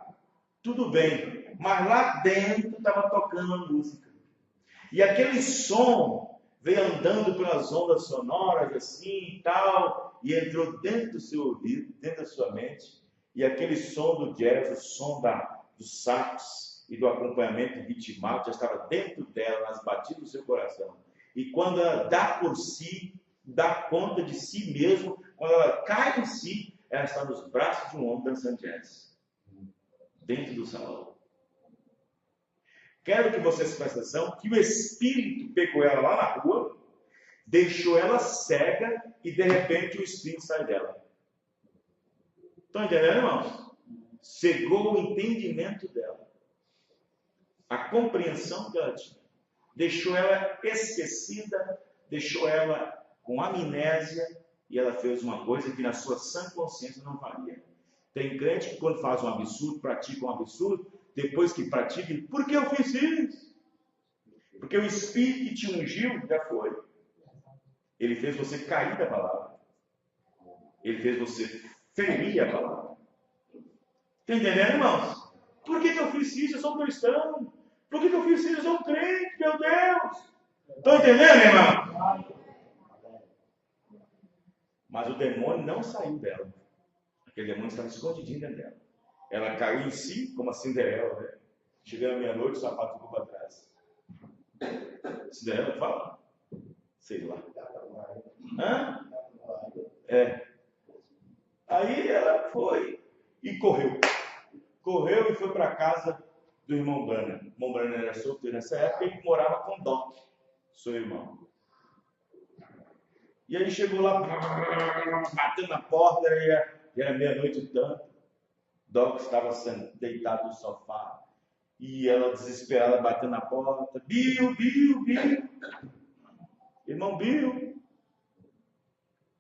tudo bem, mas lá dentro estava tocando a música. E aquele som veio andando pelas ondas sonoras assim e tal, e entrou dentro do seu ouvido, dentro da sua mente, e aquele som do jazz, o som do sax e do acompanhamento ritmado já estava dentro dela, nas batidas do seu coração. E quando ela dá por si, dá conta de si mesmo, quando ela cai em si, ela está nos braços de um homem dançando jazz, dentro do salão. Quero que vocês prestem atenção que o Espírito pegou ela lá na rua, deixou ela cega e de repente o Espírito sai dela. Estão entendendo, irmãos? Cegou o entendimento dela, a compreensão que ela tinha. Deixou ela esquecida, deixou ela com amnésia, e ela fez uma coisa que na sua sã consciência não faria. Tem crente que quando faz um absurdo, pratica um absurdo, depois que pratica, por que eu fiz isso? Porque o Espírito que te ungiu já foi. Ele fez você cair da palavra. Ele fez você ferir a palavra. Está entendendo, irmãos? Por que eu fiz isso? Eu sou um cristão. Por que eu fiz isso? Eu sou um crente, meu Deus. Estão entendendo, irmão? Mas o demônio não saiu dela. Aquele demônio estava escondidinho dentro dela. Ela caiu em si, como a Cinderela, né? Chegando à meia-noite, o sapato ficou para trás. Cinderela fala? Sei lá. Hã? É. Aí ela foi e correu. Correu e foi para a casa do irmão Branham. O irmão Branham era solteiro nessa época e morava com Doc, seu irmão. E aí chegou lá, batendo na porta, e era meia-noite e tanto. Doc estava deitado no sofá. E ela desesperada batendo na porta. Bill. Irmão Bill.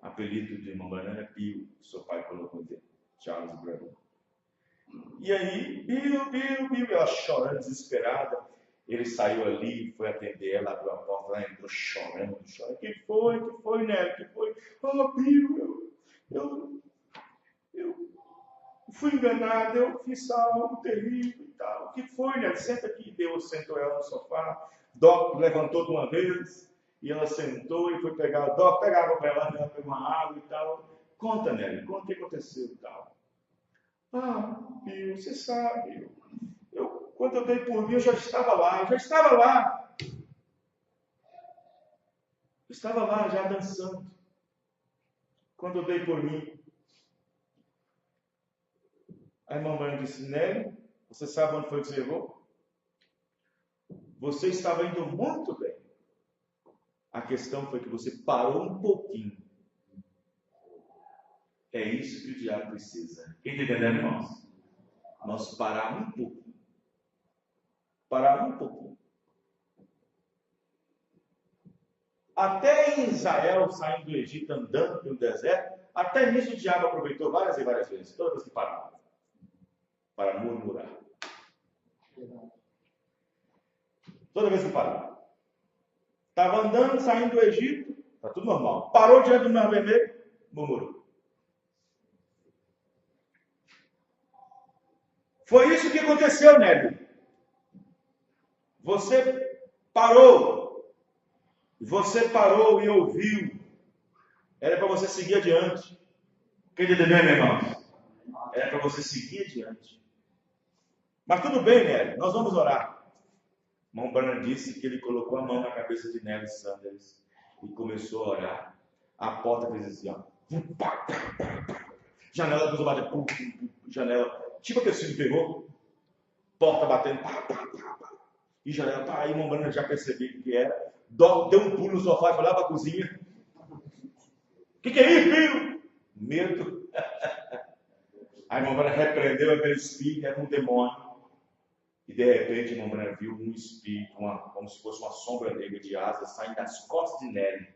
Apelido de irmão Branham é Bill. Seu pai colocou dele. Charles Branham. E aí, Bill. Ela chorando, desesperada. Ele saiu ali, foi atender ela, abriu a porta, ela entrou chorando. O que foi, Nélio? Que foi? Oh, Bill, eu fui enganado, eu fiz algo terrível e tal. O que foi, Nélio? Senta aqui. Deus sentou ela no sofá. Doc levantou de uma vez e ela sentou e foi pegar. Doc, pega água para ela pegou uma água e tal. Conta, Nélio, conta o que aconteceu e tal. Ah, Bill, você sabe, quando eu dei por mim, eu já estava lá. Eu estava lá, já dançando. Quando eu dei por mim. A irmã Branham disse, Nélio, você sabe onde foi que você errou? Você estava indo muito bem. A questão foi que você parou um pouquinho. É isso que o diabo precisa. Quem está entendendo, irmãos? Nós parar um pouquinho. Parar um pouquinho. Até em Israel, saindo do Egito, andando pelo deserto, até nisso o diabo aproveitou várias e várias vezes, todas as que parava, para murmurar. Toda vez que parava. Estava andando, saindo do Egito, está tudo normal. Parou diante do Mar Vermelho, murmurou. Foi isso que aconteceu, Nélio. Você parou e ouviu. Era para você seguir adiante. Quem está entendendo, meu irmão? Era para você seguir adiante. Mas tudo bem, Nélio, nós vamos orar. O irmão Branham disse que ele colocou a mão na cabeça de Nélio Sanders e começou a orar. A porta fez assim, ó. Janela começou a bater. Pum, pum, pum, janela. Tipo aquele filme pegou. Porta batendo. Pá, pá, pá, pá. E janela. Pá, aí irmã Brana já percebeu o que era. Deu um pulo no sofá e foi lá para a cozinha. O que é isso, filho? Medo. A irmã Brana repreendeu aquele espírito, era um demônio. E de repente a irmã Brana viu um espírito, como se fosse uma sombra negra de asas, saindo das costas de Nelly.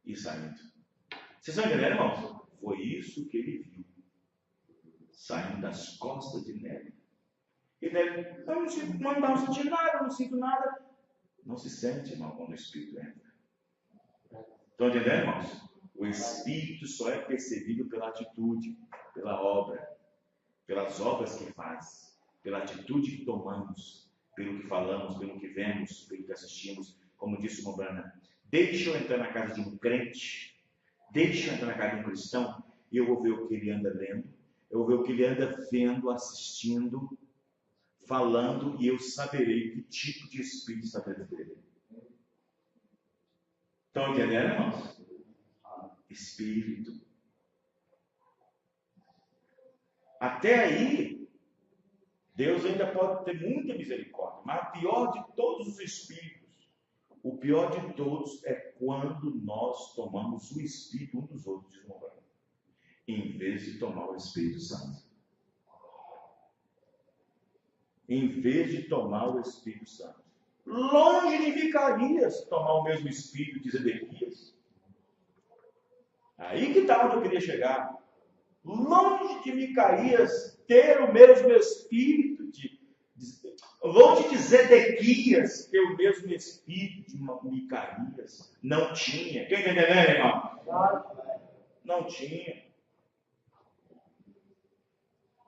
E saindo. Vocês estão entendendo, irmãos? Foi isso que ele viu. Saindo das costas de Nelly. E Nelly, eu não estava sentindo nada, não sinto nada. Não se sente, irmão, quando o Espírito entra. Estão entendendo, irmãos? O Espírito só é percebido pela atitude, pela obra, pelas obras que faz, pela atitude que tomamos, pelo que falamos, pelo que vemos, pelo que assistimos. Como disse o Brana, deixa eu entrar na casa de um crente, deixa eu entrar na casa de um cristão, e eu vou ver o que ele anda lendo, eu vou ver o que ele anda vendo, assistindo, falando, e eu saberei que tipo de espírito está dentro dele. Estão entendendo, irmãos? Espírito. Até aí, Deus ainda pode ter muita misericórdia, mas o pior de todos os espíritos, o pior de todos é quando nós tomamos o espírito um dos outros, em vez de tomar o Espírito Santo. Em vez de tomar o Espírito Santo. Longe de Micarias tomar o mesmo espírito de Zedequias. Aí que está onde eu queria chegar. Longe de Micarias ter o mesmo espírito longe de Zedequias ter o mesmo espírito de Micarias. Não tinha. Quem está entendendo, irmão? Não tinha.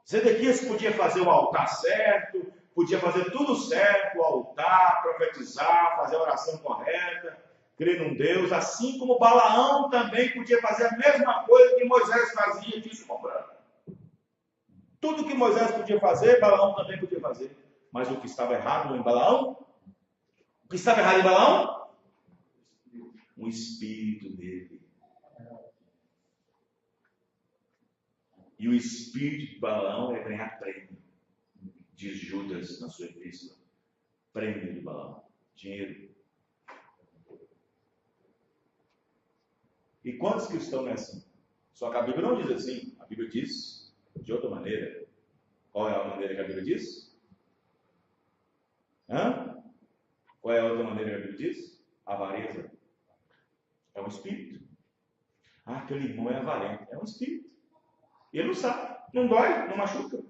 Zedequias podia fazer o altar certo, podia fazer tudo certo, o altar, profetizar, fazer a oração correta, crer num Deus, assim como Balaão também podia fazer a mesma coisa que Moisés fazia, disse comprando. Tudo que Moisés podia fazer, Balaão também podia fazer. Mas o que estava errado em Balaão? O que estava errado em Balaão? Um espírito dele. E o espírito de Balaão é ganhar prêmio. Diz Judas na sua epístola. Prêmio de Balaão. Dinheiro. E quantos cristãos é assim? Só que a Bíblia não diz assim. A Bíblia diz de outra maneira. Qual é a maneira que a Bíblia diz? Qual é a outra maneira que a Bíblia diz? Avareza. É um espírito. Aquele irmão é avarento. É um espírito. E ele não sabe. Não dói, não machuca.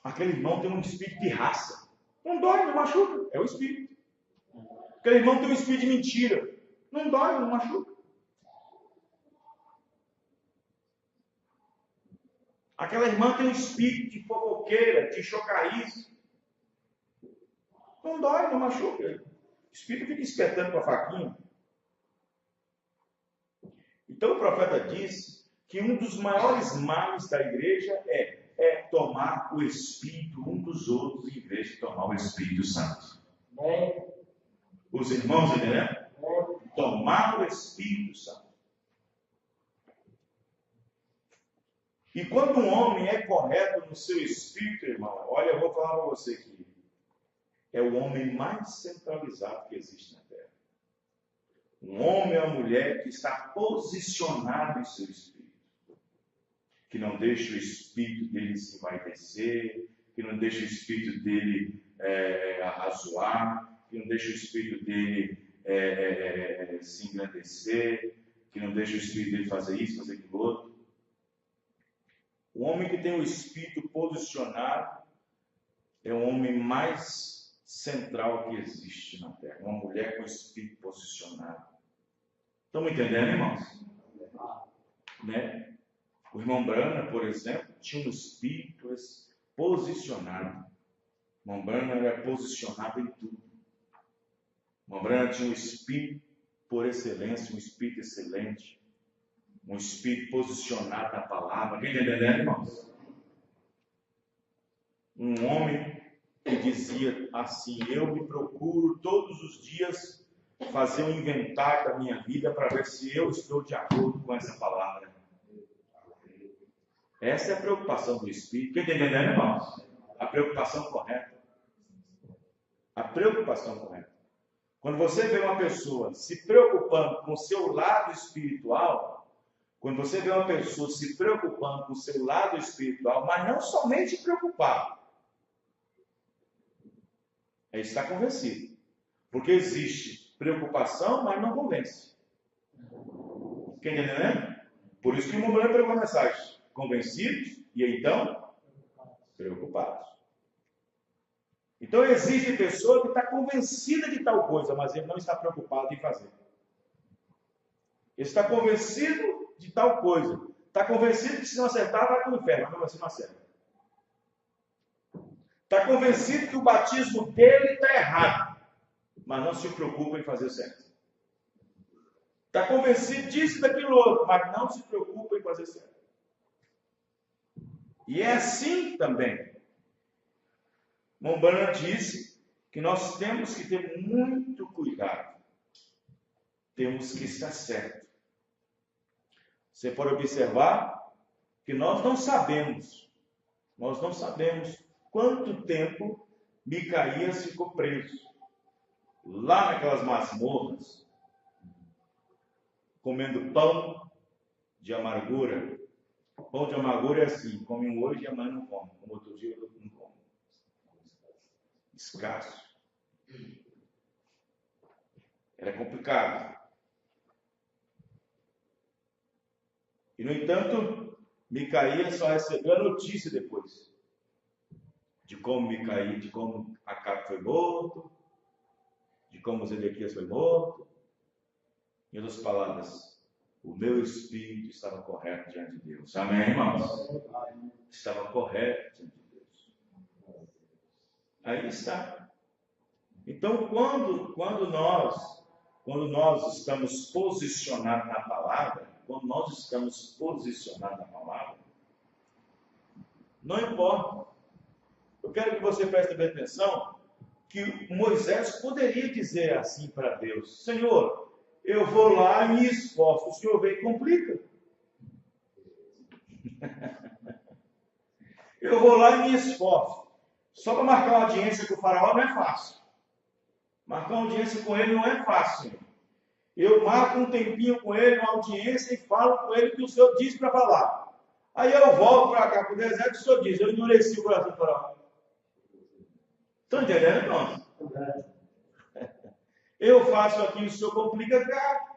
Aquele irmão tem um espírito de raça. Não dói, não machuca. É o espírito. Aquele irmão tem um espírito de mentira. Não dói, não machuca. Aquela irmã tem um espírito de fofoqueira, de chocarrice. Não dói, não machuca. O espírito fica espetando com a faquinha. Então o profeta disse que um dos maiores males da igreja é tomar o Espírito um dos outros em vez de tomar o Espírito Santo. Os irmãos entenderam? Tomar o Espírito Santo. E quando um homem é correto no seu espírito, irmão, olha, eu vou falar para você aqui, é o homem mais centralizado que existe na Terra. Um homem ou uma mulher que está posicionado em seu espírito. Que não deixa o espírito dele se envaidecer, que não deixa o espírito dele arrazoar, que não deixa o espírito dele se engrandecer, que não deixa o espírito dele fazer isso, fazer aquilo outro. O homem que tem o espírito posicionado é o homem mais central que existe na Terra. Uma mulher com o espírito posicionado. Estão me entendendo, irmãos? Né? O irmão Brana, por exemplo, tinha um espírito posicionado. O irmão Brana era posicionado em tudo. O irmão Brana tinha um espírito por excelência, um espírito excelente. Um espírito posicionado na palavra. Quem está entendendo, irmãos? Um homem e dizia assim: eu me procuro todos os dias fazer um inventário da minha vida para ver se eu estou de acordo com essa palavra. Essa é a preocupação do Espírito. Quem está entendendo, irmãos? A preocupação correta. A preocupação correta. Quando você vê uma pessoa se preocupando com o seu lado espiritual, quando você vê uma pessoa se preocupando com o seu lado espiritual, mas não somente preocupado, é estar convencido. Porque existe preocupação, mas não convence. Quem está entendendo? Por isso que o Mumbrana pregou a mensagem: convencidos e então preocupados. Então existe pessoa que está convencida de tal coisa, mas ele não está preocupado em fazer. Ele está convencido de tal coisa. Está convencido que se não acertar vai para o inferno, mas você não acerta. Está convencido que o batismo dele está errado, mas não se preocupa em fazer certo. Está convencido disso e daquilo outro, mas não se preocupa em fazer certo. E é assim também. Mumbrana disse que nós temos que ter muito cuidado. Temos que estar certo. Você pode observar que nós não sabemos quanto tempo Micaías ficou preso. Lá naquelas masmorras, comendo pão de amargura. Pão de amargura é assim: come um hoje e amanhã não come. Como outro dia não come. Escasso. Era complicado. E, no entanto, Micaías só recebeu a notícia depois de como Micaías, de como Acabe foi morto, de como Zedequias foi morto. Em outras palavras, o meu espírito estava correto diante de Deus. Amém, irmãos? Estava correto diante de Deus. Aí está. Então, quando nós estamos posicionados na palavra, não importa. Eu quero que você preste bem atenção que Moisés poderia dizer assim para Deus: Senhor, eu vou lá e me esforço, o Senhor vem e complica. Eu vou lá e me esforço. Só para marcar uma audiência com o faraó não é fácil. Marcar uma audiência com ele não é fácil. Eu marco um tempinho com ele, uma audiência, e falo com ele o que o Senhor disse para falar. Aí eu volto para cá, para o deserto, e o Senhor diz: eu endureci o coração do faraó. Estão entendendo, irmãos? Eu faço aqui, o Senhor complica, cara.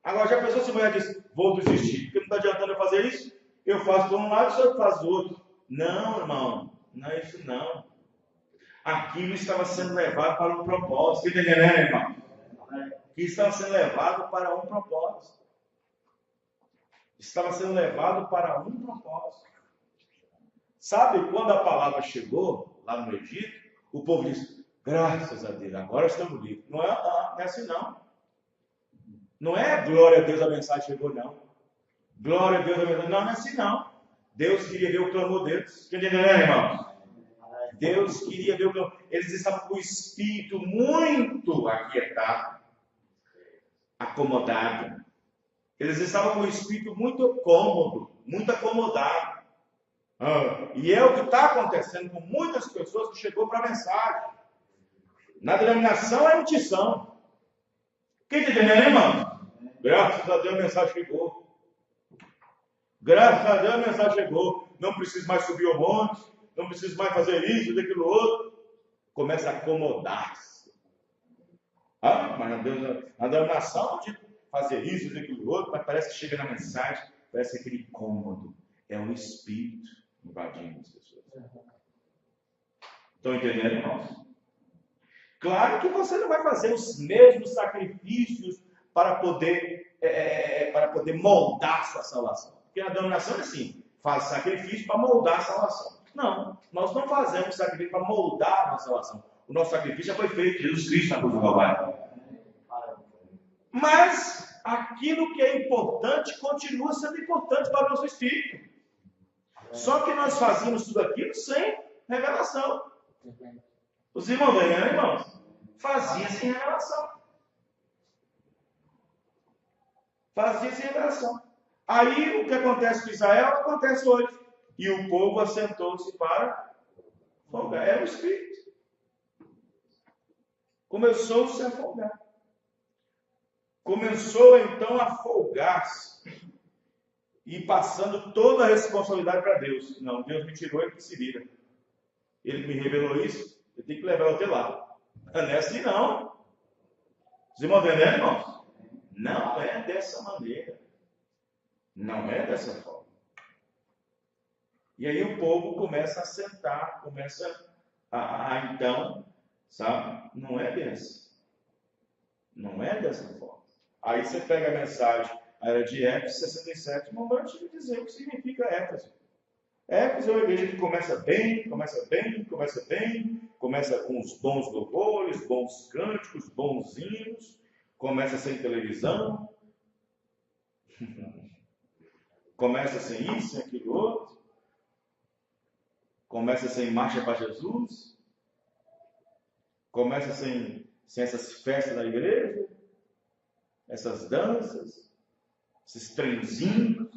Agora, já pensou se a mulher diz: vou desistir, porque não está adiantando eu fazer isso? Eu faço de um lado, o Senhor faz do outro. Não, irmão, não é isso não. Aquilo estava sendo levado para um propósito. Está entendendo, irmão? Que estava sendo levado para um propósito. Estava sendo levado para um propósito. Sabe, quando a palavra chegou lá no Egito, o povo disse: graças a Deus, agora estamos livres. Não é assim não. Não é glória a Deus, a mensagem chegou, não. Glória a Deus, a mensagem. Não é assim não. Deus queria ver o clamor deles. Está entendendo, irmão? Deus queria ver o clamor. Eles estavam com o espírito muito aquietado, acomodado. Eles estavam com o espírito muito cômodo, muito acomodado. E é o que está acontecendo com muitas pessoas que chegou para a mensagem. Na denominação é unção. Quem está entendendo, irmão? Graças a Deus a mensagem chegou. Graças a Deus a mensagem chegou. Não preciso mais subir ao monte. Não preciso mais fazer isso, daquilo outro. Começa a acomodar-se. Mas na denominação de fazer isso, daquilo outro, mas parece que chega na mensagem, parece aquele cômodo. É o espírito invadindo as pessoas. Estão entendendo, irmãos? Claro que você não vai fazer os mesmos sacrifícios para poder moldar a sua salvação. Porque a denominação é assim: faz sacrifício para moldar a salvação. Não, nós não fazemos sacrifício para moldar a nossa salvação. O nosso sacrifício já foi feito, Jesus Cristo na cruz do Calvário. Mas aquilo que é importante continua sendo importante para o nosso espírito. Só que nós fazíamos tudo aquilo sem revelação. Os irmãos, né, irmãos? Fazia sem revelação. Fazia sem revelação. Aí o que acontece com Israel acontece hoje. E o povo assentou-se para folgar. Era o Espírito. Começou-se a folgar. Começou então a folgar-se. E passando toda a responsabilidade para Deus. Não, Deus me tirou, ele que se vira. Ele me revelou isso, eu tenho que levar até lá. Não é assim não. Os irmãos entendem, irmãos? Não é dessa maneira. Não é dessa forma. E aí o povo começa a sentar, começa a então, sabe? Não é bem assim. Não é dessa forma. Aí você pega a mensagem, a era de Éfeso 67, não vai te dizer o que significa Éfeso. Éfeso é uma igreja que começa bem, começa com os bons louvores, bons cânticos, bons hinos, começa sem televisão, começa sem isso, sem aquilo outro, começa sem marcha para Jesus, começa sem essas festas na igreja, essas danças, esses trenzinhos,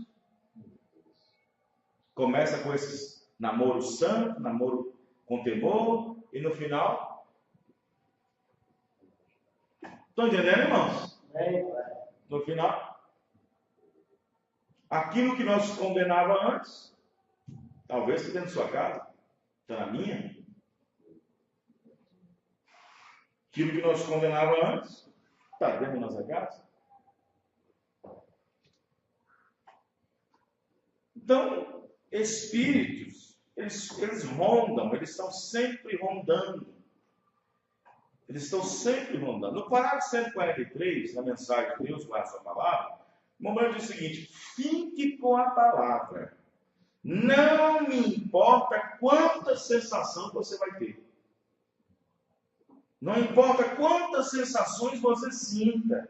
começa com esses namoro santo, namoro com temor, e no final... Estão entendendo, irmãos? No final, aquilo que nós condenava antes, talvez esteja dentro da sua casa, está na minha. Aquilo que nós condenava antes, está dentro da nossa casa. Então, espíritos, eles rondam, eles estão sempre rondando. Eles estão sempre rondando. No parágrafo 143, na mensagem de Deus para a sua palavra, o momento diz o seguinte: fique com a palavra. Não me importa quanta sensação você vai ter. Não importa quantas sensações você sinta.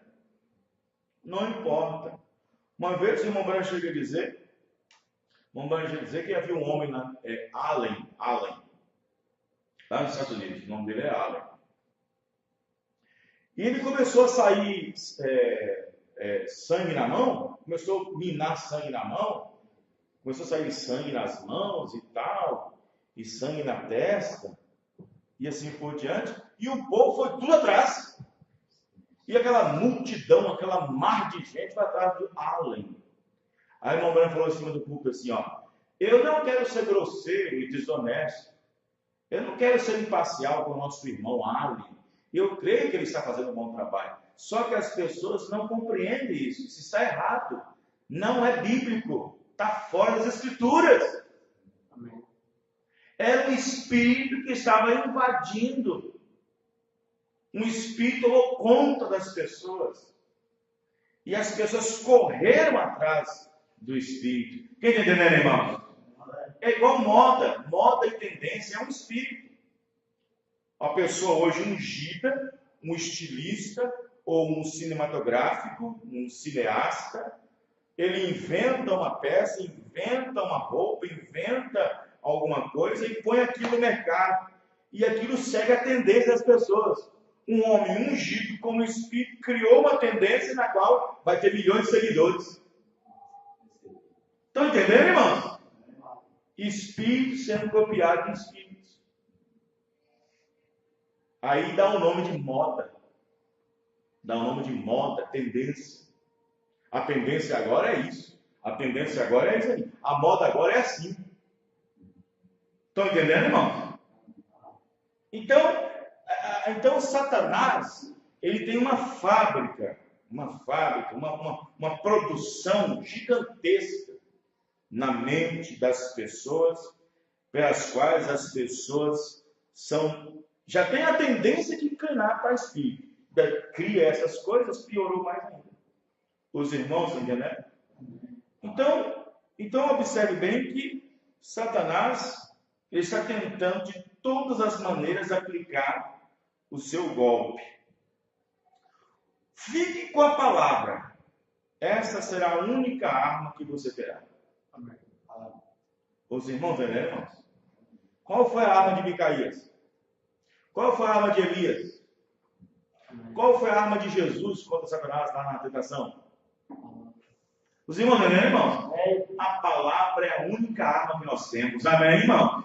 Não importa. Uma vez o irmão Branco chega a dizer, que havia um homem lá, Allen, lá nos Estados Unidos, o nome dele é Allen. E ele começou a sair sangue na mão, começou a minar sangue na mão, começou a sair sangue nas mãos e tal, e sangue na testa, e assim por diante, e o povo foi tudo atrás. E aquela multidão, aquela mar de gente vai atrás do Allen. Aí o irmão Branco falou em cima do púlpito assim, ó: eu não quero ser grosseiro e desonesto, eu não quero ser imparcial com o nosso irmão Allen. Eu creio que ele está fazendo um bom trabalho. Só que as pessoas não compreendem isso. Isso está errado. Não é bíblico. Está fora das Escrituras. Amém. Era um espírito que estava invadindo. Um espírito tomou conta das pessoas. E as pessoas correram atrás do espírito. Quem está entendendo, irmãos? É igual moda. Moda e tendência é um espírito. A pessoa hoje ungida, um estilista ou um cinematográfico, um cineasta, ele inventa uma peça, inventa uma roupa, inventa alguma coisa e põe aquilo no mercado. E aquilo segue a tendência das pessoas. Um homem ungido como espírito criou uma tendência na qual vai ter milhões de seguidores. Estão entendendo, irmãos? Espírito sendo copiado em espírito. Aí dá o nome de moda. Dá o nome de moda, tendência. A tendência agora é isso. A tendência agora é isso aí. A moda agora é assim. Estão entendendo, irmão? Então Satanás, ele tem uma fábrica, uma produção gigantesca na mente das pessoas, pelas quais as pessoas já tem a tendência de inclinar para espírito. Cria essas coisas, piorou mais ainda. Os irmãos estão entendendo? Então observe bem que Satanás ele está tentando de todas as maneiras aplicar o seu golpe. Fique com a palavra. Essa será a única arma que você terá. Amém. Os irmãos entendem, irmãos? Qual foi a arma de Micaías? Qual foi a arma de Elias? Qual foi a arma de Jesus contra Satanás lá na tentação? Os irmãos, não é, irmãos? A palavra é a única arma que nós temos. Amém, irmão?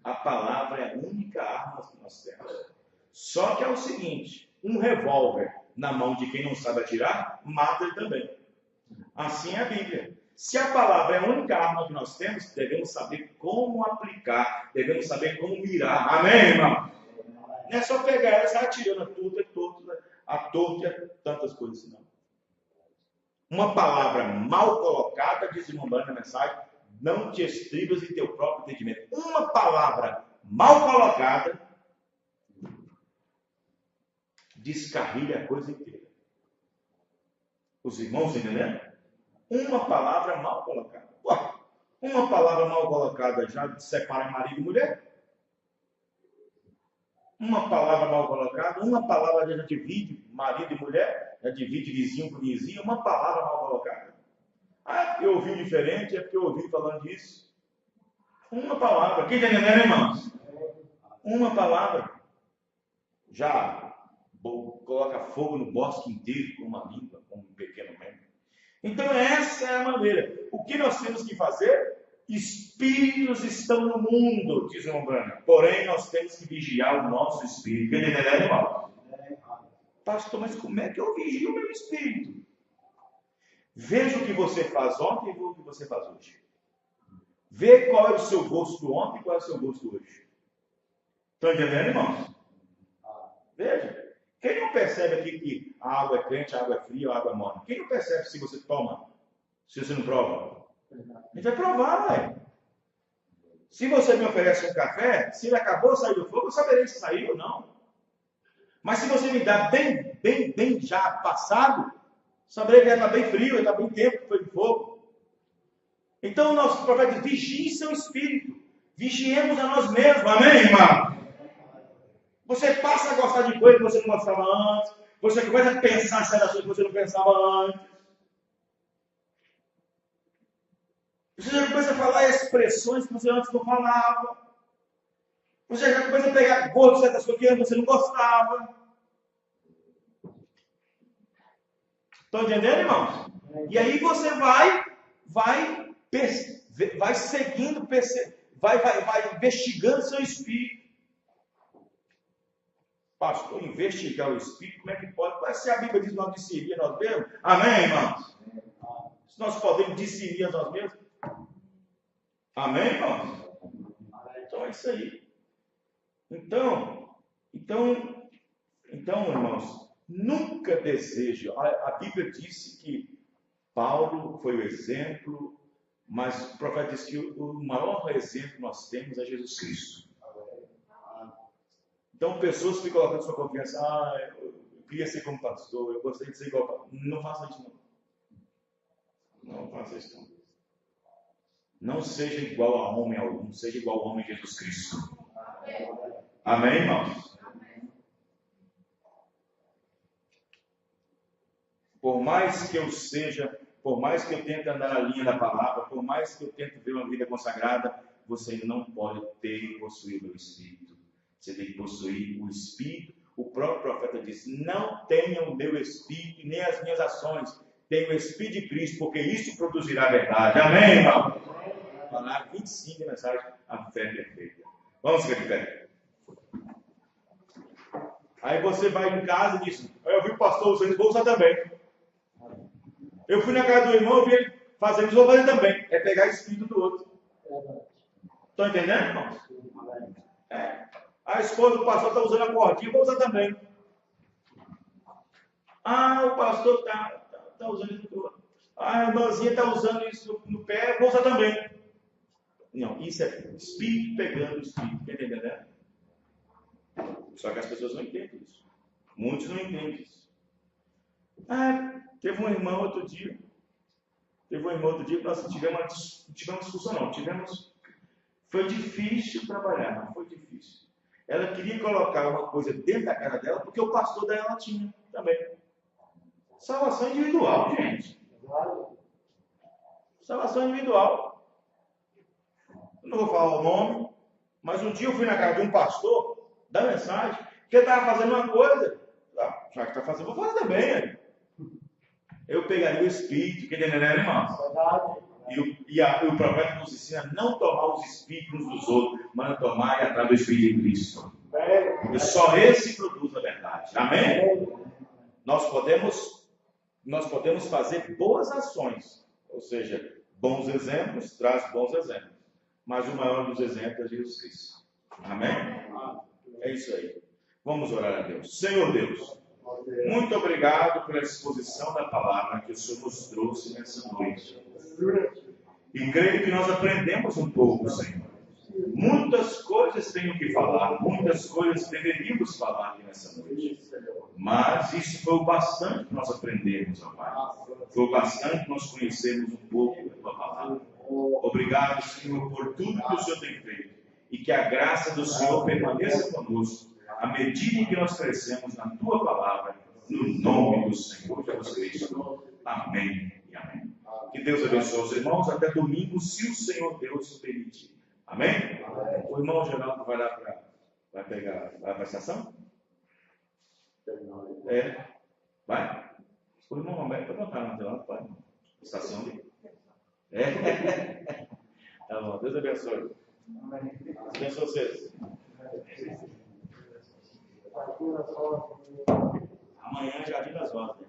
A palavra é a única arma que nós temos. Só que é o seguinte, um revólver na mão de quem não sabe atirar, mata ele também. Assim é a Bíblia. Se a palavra é a única arma que nós temos, devemos saber como aplicar, devemos saber como mirar. Amém, irmão? Não é só pegar ela e sair atirando a torto e tantas coisas, não. Uma palavra mal colocada, diz o irmão na mensagem, não te estribas em teu próprio entendimento. Uma palavra mal colocada descarrilha a coisa inteira. Os irmãos entendendo? Uma palavra mal colocada. Ué, uma palavra mal colocada já separa marido e mulher? Uma palavra mal colocada, uma palavra já divide marido e mulher, já divide vizinho com vizinho, uma palavra mal colocada. Ah, porque eu ouvi diferente, é porque eu ouvi falando disso. Uma palavra. Quem está entendendo, irmãos? Uma palavra. Já coloca fogo no bosque inteiro com uma língua, com um pequeno membro. Então essa é a maneira. O que nós temos que fazer? Espíritos estão no mundo, diz o Branham. Porém, nós temos que vigiar o nosso espírito. Quem está entendendo, irmão? Pastor, mas como é que eu vigio o meu espírito? Veja o que você faz ontem e o que você faz hoje. Vê qual é o seu gosto ontem e qual é o seu gosto hoje. Estão entendendo, irmãos? Veja. Quem não percebe aqui que a água é quente, a água é fria, a água é morna? Quem não percebe se você toma, se você não prova? A gente vai provar, velho. Se você me oferece um café, se ele acabou, saiu do fogo, eu saberei se saiu ou não. Mas se você me dá bem já passado, saberei que ele está bem frio, ele está bem tempo que foi de fogo. Então o nosso profeta diz, vigie seu espírito. Vigiemos a nós mesmos. Amém, irmão? Você passa a gostar de coisas que você não gostava antes. Você começa a pensar em certas coisas que você não pensava antes. Você já começa a falar expressões que você antes não falava. Você já começa a pegar gosto de certas coisas que antes você não gostava. Estão entendendo, irmãos? E aí você vai seguindo, vai investigando seu espírito. Pastor, investigar o espírito, como é que pode? Mas se a Bíblia diz nós discernir nós mesmos, amém, irmãos? Se nós podemos discernir nós mesmos, amém, irmãos? Então é isso aí. Então, irmãos, nunca deseje. A Bíblia disse que Paulo foi o exemplo, mas o profeta disse que o maior exemplo que nós temos é Jesus Cristo. Então, pessoas que colocam sua confiança, eu queria ser como pastor, eu gostaria de ser igual pastor. Não faça isso, não. Não faça isso, não. Não seja igual a homem algum, seja igual ao homem Jesus Cristo. Amém, irmãos? Por mais que eu tente andar na linha da palavra, por mais que eu tente ver uma vida consagrada, você não pode ter e possuir o meu espírito. Você tem que possuir o espírito. O próprio profeta disse, não tenha o meu espírito nem as minhas ações. Tenha o espírito de Cristo, porque isso produzirá a verdade. Amém, irmão? Falar 25 de mensagem, a fé perfeita. Vamos ficar de pé. Aí você vai em casa e diz, eu vi o pastor usando, vou usar também. Eu fui na casa do irmão, eu vi ele fazendo isso, vou fazer também. É pegar o espírito do outro. Estão entendendo, irmãos? A esposa do pastor está usando a cordinha, eu vou usar também. O pastor está usando isso. A irmãzinha está usando isso no pé, eu vou usar também. Não, isso é espírito pegando o espírito. Está entendendo? Só que as pessoas não entendem isso. Muitos não entendem isso. Teve um irmão outro dia que nós tivemos discussão, não. Foi difícil trabalhar, não foi difícil. Ela queria colocar uma coisa dentro da casa dela, porque o pastor dela tinha também. Salvação individual, gente. Salvação individual. Eu não vou falar o nome, mas um dia eu fui na casa de um pastor, da mensagem. Porque eu estava fazendo uma coisa, já que está fazendo, vou fazer também. Né? Eu pegaria o espírito, que entendeu, né, irmãos? E o profeta nos ensina a não tomar os espíritos uns dos outros, mas tomar e atrás do Espírito de Cristo. Porque só esse produz a verdade. Amém? Nós podemos fazer boas ações, ou seja, bons exemplos, traz bons exemplos. Mas o maior dos exemplos é Jesus Cristo. Amém? É isso aí. Vamos orar a Deus. Senhor Deus, muito obrigado pela exposição da palavra que o Senhor nos trouxe nessa noite. E creio que nós aprendemos um pouco, Senhor. Muitas coisas tenho que falar, muitas coisas deveríamos falar aqui nessa noite. Mas isso foi o bastante que nós aprendemos, ó Pai. Foi o bastante que nós conhecemos um pouco da Tua palavra. Obrigado, Senhor, por tudo que o Senhor tem feito. E que a graça do Senhor permaneça conosco, à medida em que nós crescemos na Tua palavra, no nome do Senhor Jesus Cristo. Amém e amém. Que Deus abençoe os irmãos. Até domingo, se o Senhor Deus permitir. Amém? O irmão Geraldo vai lá vai para a estação? Vai? O irmão Roberto vai botar na tela, pai. Estação ali. Tá bom, Deus abençoe. Abençoe vocês. Amanhã é Jardim das Rosas.